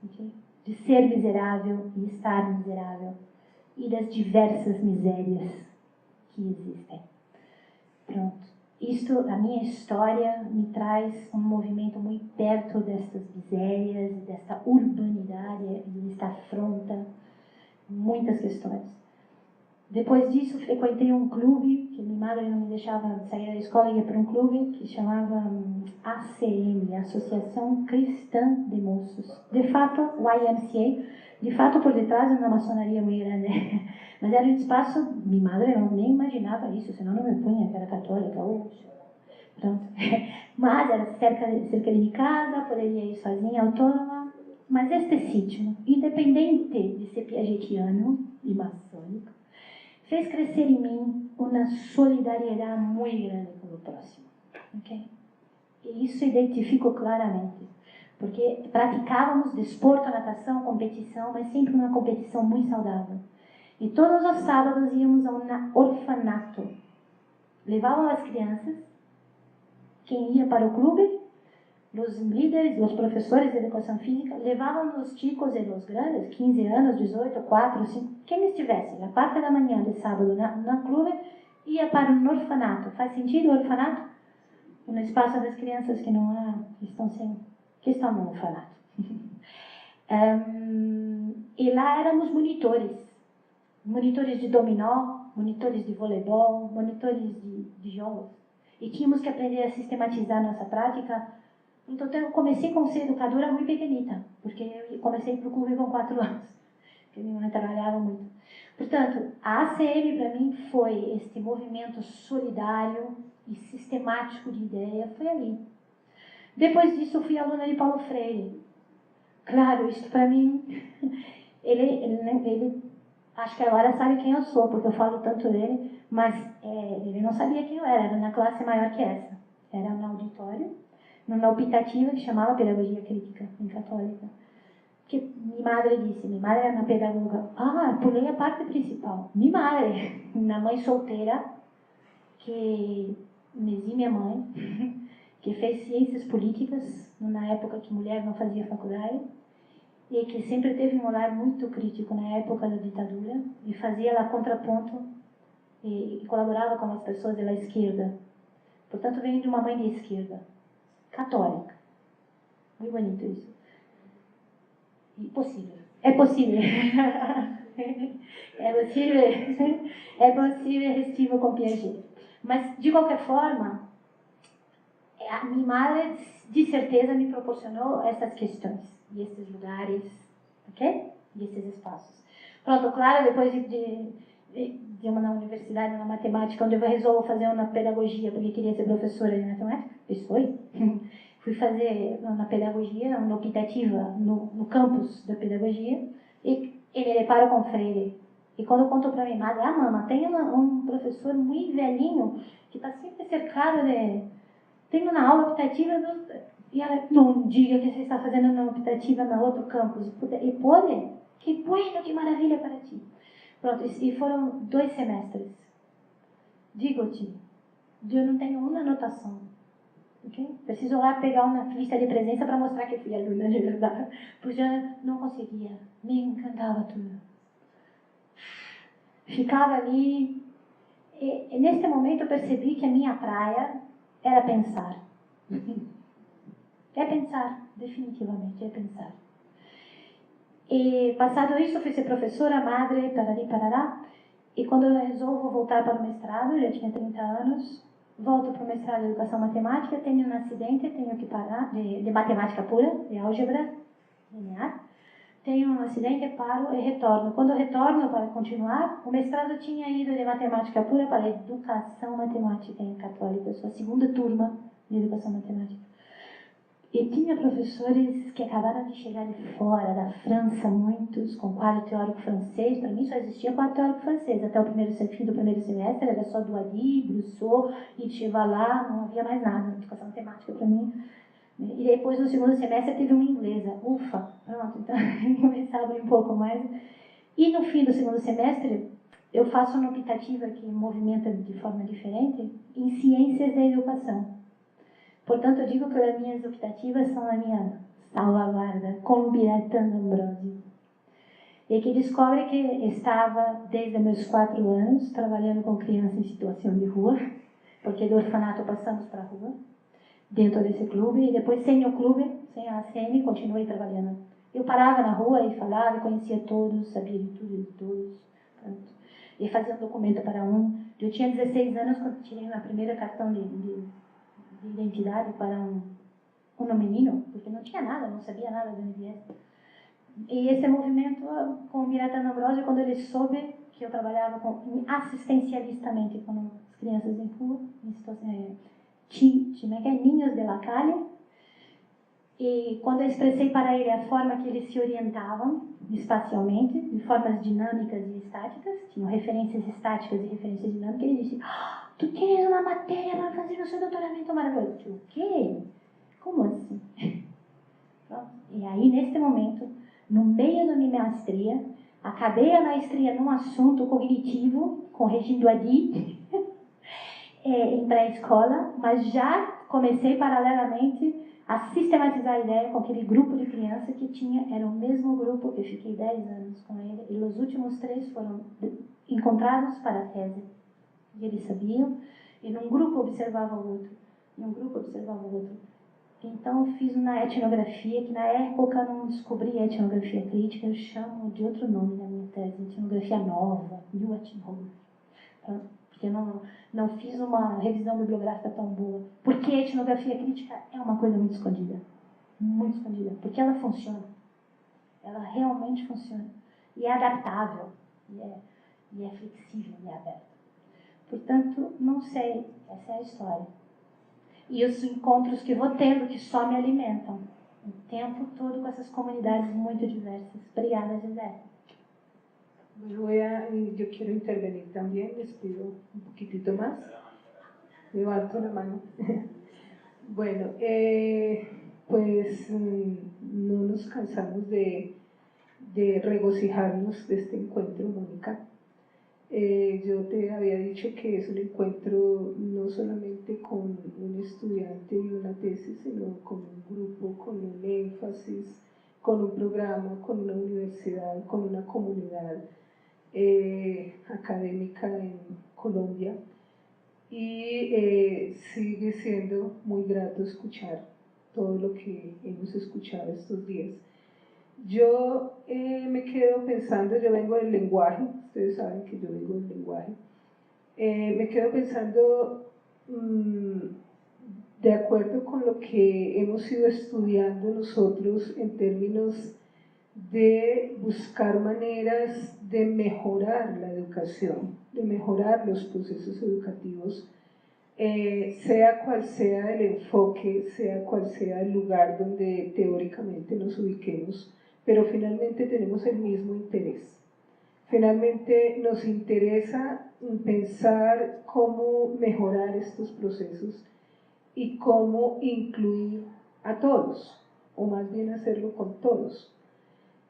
Okay? De ser miserável e estar miserável. E das diversas misérias que existem. Pronto. Isto, a minha história, me traz um movimento muito perto destas misérias, desta urbanidade, desta afronta, muitas questões. Depois disso, frequentei um clube, que minha madre não me deixava sair da escola, ia para um clube que chamava ACM, Associação Cristã de Moços. De fato, YMCA, de fato por detrás uma maçonaria muito grande. Mas era um espaço, minha madre não nem imaginava isso, senão não me punha que era católica. Pronto. Mas era cerca de minha casa, poderia ir sozinha, autônoma. Mas este sítio, independente de ser piagetiano e maçônico, fez crescer em mim uma solidariedade muito grande com o próximo. Okay? E isso identifico claramente. Porque praticávamos desporto, natação, competição, mas sempre uma competição muito saudável. E todos os sábados íamos a um orfanato. Levavam as crianças, quem ia para o clube, os líderes, os professores de educação física, levavam os chicos e os grandes, 15 anos, 18, 4, 5, quem estivesse, na parte da manhã de sábado no clube, ia para um orfanato. Faz sentido o orfanato? No espaço das crianças que não há, que estão no orfanato. E lá éramos monitores de dominó, monitores de voleibol, monitores de jogos. E tínhamos que aprender a sistematizar nossa prática. Então eu comecei como ser educadora muito pequenita, porque eu comecei para o clube com 4 anos, porque minha mãe trabalhava muito. Portanto, a ACM para mim foi este movimento solidário e sistemático de ideia, foi ali. Depois disso eu fui aluna de Paulo Freire. Claro, isso para mim, ele acho que agora sabe quem eu sou, porque eu falo tanto dele, mas ele não sabia quem eu era na classe maior que essa. Era no auditório, numa optativa que chamava Pedagogia Crítica, em católica. Que minha madre era uma pedagoga. Pulei a parte principal. Minha madre, uma mãe solteira, que minha mãe, que fez ciências políticas, na época que mulher não fazia faculdade, e que sempre teve um olhar muito crítico na época da ditadura, e fazia lá contraponto, e colaborava com as pessoas da esquerda. Portanto, vem de uma mãe de esquerda, católica. Muito bonito isso. E possível. É possível. É possível estive com Piaget. Mas, de qualquer forma, a minha madre, de certeza, me proporcionou essas questões, e esses lugares, ok? E esses espaços. Pronto, claro, depois de uma na universidade, na matemática, onde eu resolvo fazer uma pedagogia, porque queria ser professora de matemática, isso foi. Fui fazer uma pedagogia, uma optativa no campus da pedagogia, e me deparo com Freire. E quando eu conto para minha madre, mama, tem um professor muito velhinho, que está sempre cercado de... Tem uma aula optativa, e ela, não diga que você está fazendo uma optativa no outro campus. E pode? Que bueno, que maravilha para ti. Pronto, e foram 2 semestres. Digo-te, eu não tenho uma anotação. Okay? Preciso lá pegar uma lista de presença para mostrar que fui aluna de verdade. Porque eu não conseguia. Me encantava tudo. Ficava ali. E nesse momento eu percebi que a minha praia era pensar. É pensar, definitivamente, é pensar. E passado isso, fui ser professora, madre, parari, parará. E quando eu resolvo voltar para o mestrado, eu já tinha 30 anos, volto para o mestrado de Educação Matemática, tenho um acidente, tenho que parar, de matemática pura, de álgebra, linear. Tenho um acidente, paro e retorno. Quando eu retorno para continuar, o mestrado tinha ido de matemática pura para Educação Matemática em Católica. Eu sou a 2ª turma de Educação Matemática. E tinha professores que acabaram de chegar de fora, da França, muitos, com quadro teórico francês. Para mim só existia quadro teórico francês. Até o fim do primeiro semestre era só Douady, Brousseau, e Chevalard, não havia mais nada. Educação matemática para mim. E depois no segundo semestre teve uma inglesa. Ufa, pronto, então começava a abrir um pouco mais. E no fim do segundo semestre, eu faço uma optativa que movimenta de forma diferente em ciências da educação. Portanto, eu digo que as minhas optativas são a minha salvaguarda com Biratã Ambrosio. E que descobre que estava, desde meus 4 anos, trabalhando com crianças em situação de rua, porque do orfanato passamos para a rua, dentro desse clube, e depois sem o clube, sem a ACM, continuei trabalhando. Eu parava na rua e falava, conhecia todos, sabia de tudo e de todos. Pronto. E fazia um documento para um. Eu tinha 16 anos quando tirei meu primeiro cartão de identidade para um menino, porque não tinha nada, não sabia nada de onde viesse. E esse movimento com o Biratã Ambrosio, quando ele soube que eu trabalhava assistencialistamente com as crianças em rua, em situação, ninhos de la calle, e quando eu expressei para ele a forma que eles se orientavam espacialmente, de formas dinâmicas e estáticas, tinham referências estáticas e referências dinâmicas, ele disse: tu tens uma matéria para fazer no seu doutoramento maravilhoso. O quê? Como assim? E aí, nesse momento, no meio da minha maestria, acabei a maestria num assunto cognitivo, corrigindo a Di, em pré-escola, mas já comecei paralelamente a sistematizar a ideia com aquele grupo de crianças que tinha, era o mesmo grupo que eu fiquei 10 anos com ele, e os últimos 3 foram encontrados para a tese. E eles sabiam, e num grupo observava o outro, num grupo observava o outro. Então eu fiz uma etnografia, que na época não descobri a etnografia crítica, eu chamo de outro nome na minha tese, etnografia nova, New Ethnography. Porque eu não fiz uma revisão bibliográfica tão boa. Porque a etnografia crítica é uma coisa muito escondida, porque ela funciona, ela realmente funciona, e é adaptável, e é flexível, e é aberta. Portanto, não sei, essa é a história. E os encontros que vou tendo, que só me alimentam, o tempo todo com essas comunidades muito diversas. Obrigada, José. Yo quiero intervenir también, les pido un poquitito más. Levanto la mano. Bueno, pues no nos cansamos de regocijarnos de este encuentro, Mónica. Yo te había dicho que es un encuentro no solamente con un estudiante y una tesis, sino con un grupo, con un énfasis, con un programa, con una universidad, con una comunidad académica en Colombia, y sigue siendo muy grato escuchar todo lo que hemos escuchado estos días. Yo me quedo pensando, yo vengo del lenguaje, ustedes saben que yo vengo del lenguaje, me quedo pensando de acuerdo con lo que hemos ido estudiando nosotros en términos de buscar maneras de mejorar la educación, de mejorar los procesos educativos, sea cual sea el enfoque, sea cual sea el lugar donde teóricamente nos ubiquemos, pero finalmente tenemos el mismo interés. Finalmente nos interesa pensar cómo mejorar estos procesos y cómo incluir a todos, o más bien hacerlo con todos.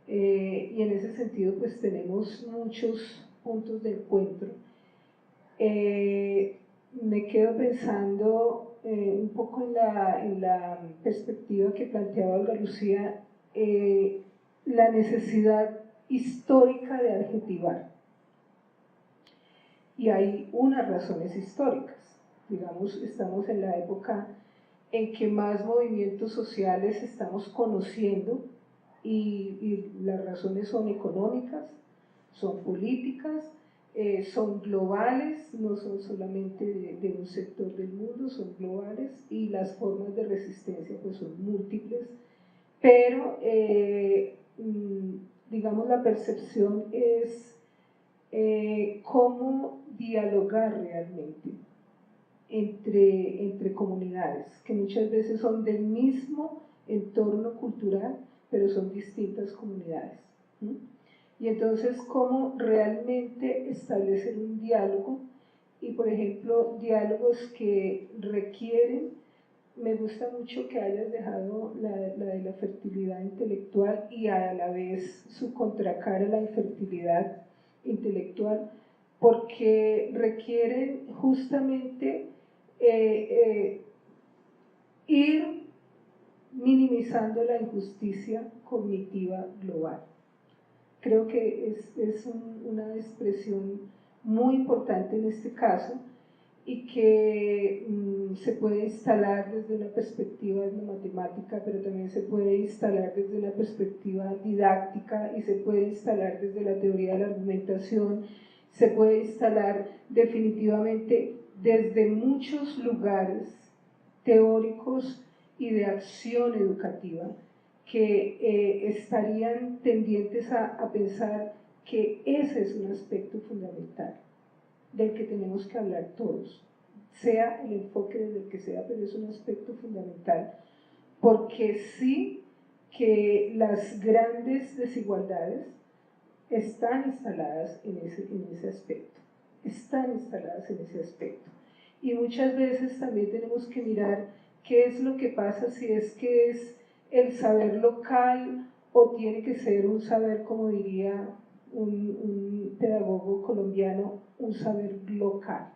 Y en ese sentido pues tenemos muchos puntos de encuentro. Me quedo pensando un poco en la perspectiva que planteaba Olga Lucía, la necesidad histórica de adjetivar. Y hay unas razones históricas. Digamos, estamos en la época en que más movimientos sociales estamos conociendo, y las razones son económicas, son políticas, son globales, no son solamente de un sector del mundo, son globales, y las formas de resistencia pues son múltiples, pero digamos la percepción es cómo dialogar realmente entre comunidades, que muchas veces son del mismo entorno cultural, pero son distintas comunidades. Y entonces, cómo realmente establecer un diálogo, y por ejemplo, diálogos que requieren, me gusta mucho que hayas dejado la de la fertilidad intelectual y a la vez su contracara, la infertilidad intelectual, porque requieren justamente ir minimizando la injusticia cognitiva global. Creo que es una expresión muy importante en este caso y que se puede instalar desde una perspectiva etnomatemática, pero también se puede instalar desde una perspectiva didáctica y se puede instalar desde la teoría de la argumentación, se puede instalar definitivamente desde muchos lugares teóricos y de acción educativa que estarían tendientes a pensar que ese es un aspecto fundamental del que tenemos que hablar todos, sea el enfoque desde el que sea, pero es un aspecto fundamental, porque sí que las grandes desigualdades están instaladas en ese aspecto, están instaladas en ese aspecto. Y muchas veces también tenemos que mirar qué es lo que pasa, si es que es el saber local o tiene que ser un saber, como diría un pedagogo colombiano, un saber local,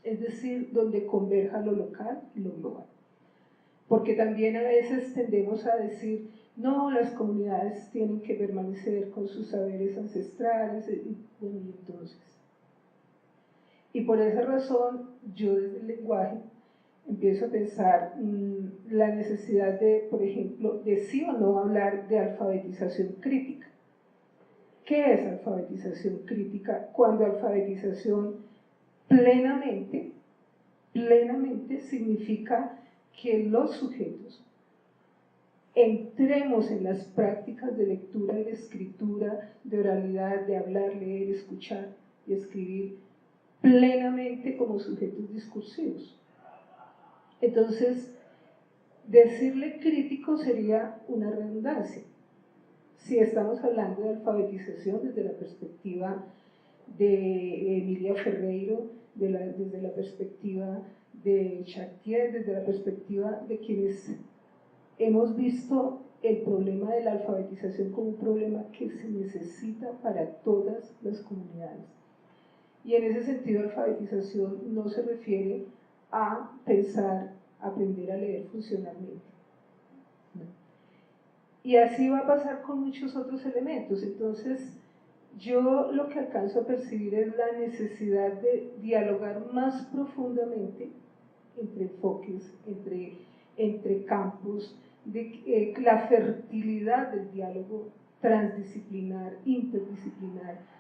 es decir, donde converja lo local y lo global. Porque también a veces tendemos a decir, no, las comunidades tienen que permanecer con sus saberes ancestrales, y bueno, y entonces. Y por esa razón, yo desde el lenguaje empiezo a pensar la necesidad de, por ejemplo, de sí o no hablar de alfabetización crítica. ¿Qué es alfabetización crítica? Cuando alfabetización plenamente significa que los sujetos entremos en las prácticas de lectura y de escritura, de oralidad, de hablar, leer, escuchar y escribir plenamente como sujetos discursivos. Entonces, decirle crítico sería una redundancia. Si estamos hablando de alfabetización desde la perspectiva de Emilia Ferreiro, desde la perspectiva de Chartier, desde la perspectiva de quienes hemos visto el problema de la alfabetización como un problema que se necesita para todas las comunidades. Y en ese sentido, alfabetización no se refiere a pensar, aprender a leer funcionalmente. Y así va a pasar con muchos otros elementos. Entonces, yo lo que alcanzo a percibir es la necesidad de dialogar más profundamente entre enfoques, entre campos, de la fertilidad del diálogo transdisciplinar, interdisciplinar,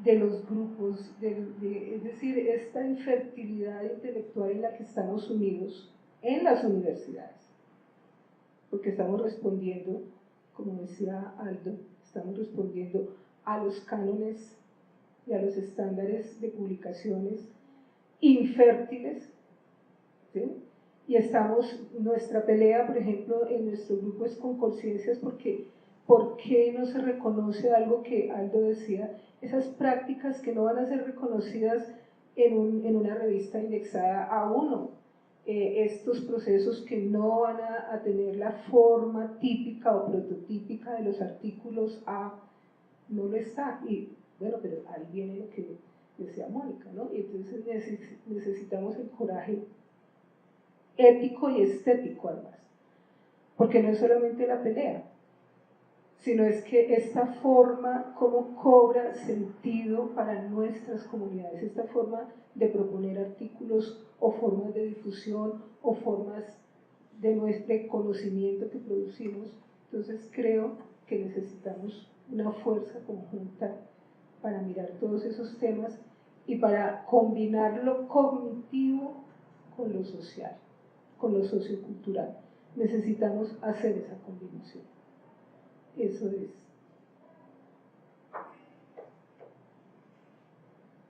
de los grupos, es decir, esta infertilidad intelectual en la que estamos unidos en las universidades, porque estamos respondiendo, como decía Aldo, estamos respondiendo a los cánones y a los estándares de publicaciones infértiles, ¿sí? Y nuestra pelea, por ejemplo, en nuestro grupo es con conciencias, porque ¿por qué no se reconoce algo que Aldo decía? Esas prácticas que no van a ser reconocidas en una revista indexada a uno, estos procesos que no van a tener la forma típica o prototípica de los artículos A, no lo está. Y bueno, pero ahí viene lo que decía Mónica, ¿no? Y entonces necesitamos el coraje ético y estético además, porque no es solamente la pelea, sino es que esta forma, cómo cobra sentido para nuestras comunidades, esta forma de proponer artículos o formas de difusión o formas de nuestro conocimiento que producimos. Entonces creo que necesitamos una fuerza conjunta para mirar todos esos temas y para combinar lo cognitivo con lo social, con lo sociocultural. Necesitamos hacer esa combinación. Isso é.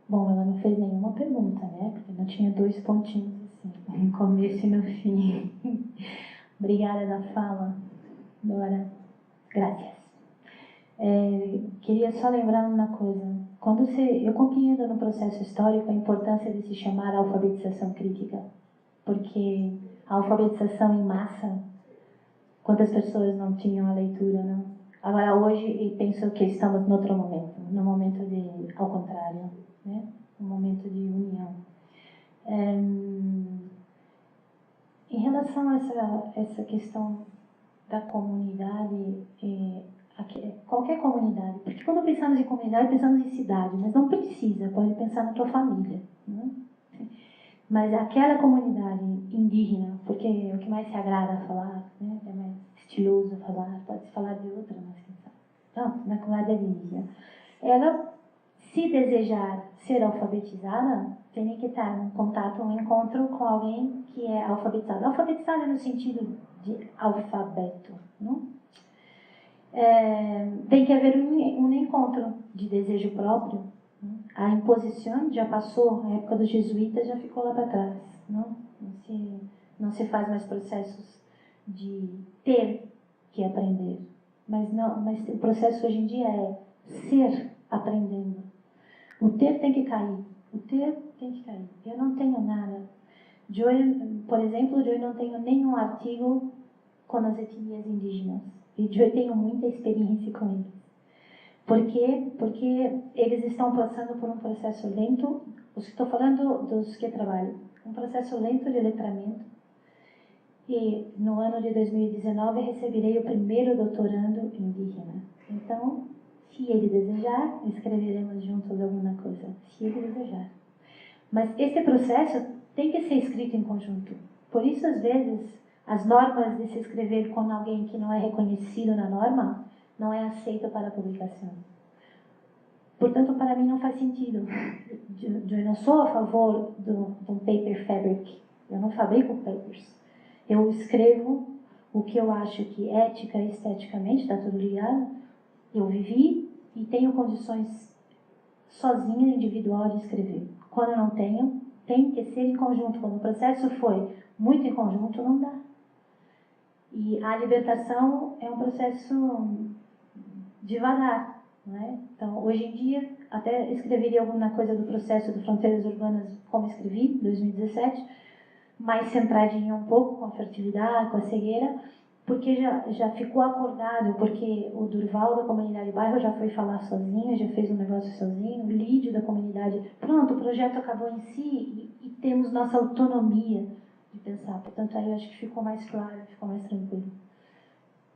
Bom, ela não fez nenhuma pergunta, né? Porque não tinha 2 pontinhos assim, no começo e no fim. Obrigada da fala, Dora. Graças. Queria só lembrar uma coisa. Eu compreendo no processo histórico a importância de se chamar alfabetização crítica, porque a alfabetização em massa, quantas pessoas não tinham a leitura, não? Agora, hoje, penso que estamos em outro momento, no momento de, ao contrário, né? Um momento de união. Em relação a essa questão da comunidade, qualquer comunidade, porque quando pensamos em comunidade, pensamos em cidade, mas não precisa, pode pensar na tua família, né? Mas aquela comunidade indígena, porque é o que mais se agrada a falar, né? É mais estiloso a falar, pode-se falar de outra, mas quem sabe. Então, na comunidade indígena, ela, se desejar ser alfabetizada, tem que estar em contato, um encontro com alguém que é alfabetizado. Alfabetizado no sentido de alfabeto, não? Tem que haver um encontro de desejo próprio. A imposição já passou, a época dos jesuítas já ficou lá para trás. Não se faz mais processos de ter que aprender. Mas o processo hoje em dia é ser aprendendo. O ter tem que cair. O ter tem que cair. Eu não tenho nada. Por exemplo, eu não tenho nenhum artigo com as etnias indígenas. E eu tenho muita experiência com eles. Por quê? Porque eles estão passando por um processo lento. Estou falando dos que trabalham. Um processo lento de letramento. E no ano de 2019 receberei o primeiro doutorando indígena. Então, se ele desejar, escreveremos juntos alguma coisa. Se ele desejar. Mas esse processo tem que ser escrito em conjunto. Por isso, às vezes, as normas de se escrever com alguém que não é reconhecido na norma não é aceito para a publicação. Portanto, para mim não faz sentido. Eu não sou a favor do paper fabric. Eu não fabrico papers. Eu escrevo o que eu acho que ética e esteticamente está tudo ligado. Eu vivi e tenho condições sozinha, individual, de escrever. Quando não tenho, tem que ser em conjunto. Quando o processo foi muito em conjunto, não dá. E a libertação é um processo devagar, não é? Então, hoje em dia, até escreveria alguma coisa do processo de Fronteiras Urbanas, como escrevi, em 2017, mais centradinha um pouco com a fertilidade, com a cegueira, porque já ficou acordado, porque o Durval da Comunidade Bairro já foi falar sozinho, já fez um negócio sozinho, o Lídio da comunidade, pronto, o projeto acabou em si e temos nossa autonomia de pensar. Portanto, aí eu acho que ficou mais claro, ficou mais tranquilo.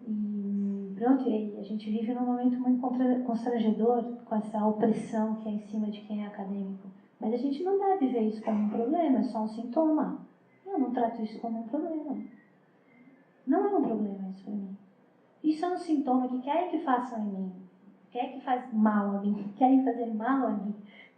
E pronto, e aí a gente vive num momento muito constrangedor com essa opressão que é em cima de quem é acadêmico. Mas a gente não deve ver isso como um problema, é só um sintoma. Eu não trato isso como um problema. Não é um problema isso para mim. Isso é um sintoma que querem que façam em mim, querem que faz mal a mim, querem fazer mal a mim.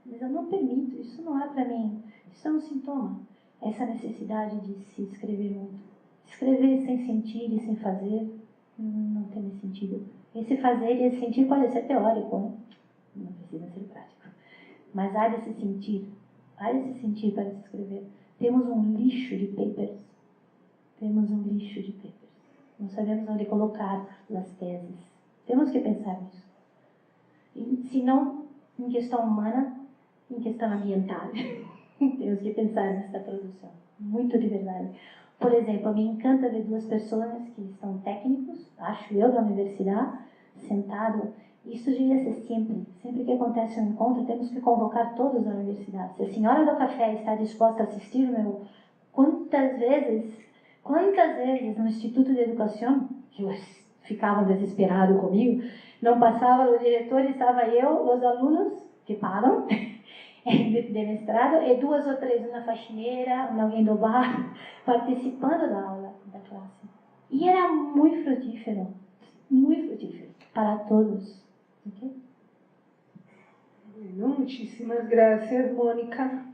Mas eu não permito, isso não é para mim. Isso é um sintoma. Essa necessidade de se escrever muito. Escrever sem sentir e sem fazer não tem sentido. Esse fazer e esse sentir pode ser teórico, né? Não precisa ser prático. Mas há de se sentir para se escrever. Temos um lixo de papers. Não sabemos onde colocar as teses. Temos que pensar nisso. E, se não em questão humana, em questão ambiental. Temos que pensar nessa produção. Muito de verdade. Por exemplo, me encanta ver duas pessoas que são técnicos, acho eu, da universidade, sentado. Isso devia ser sempre. Sempre que acontece um encontro, temos que convocar todos da universidade. Se a senhora do café está disposta a assistir, quantas vezes no Instituto de Educação, ficavam desesperados comigo, não passava o diretor, estava eu, os alunos que pagam, de mestrado, e 2 ou 3, uma faxineira, alguém do bar, participando da aula, da classe. E era muito frutífero para todos. Okay? Bueno, muchísimas gracias, Mónica.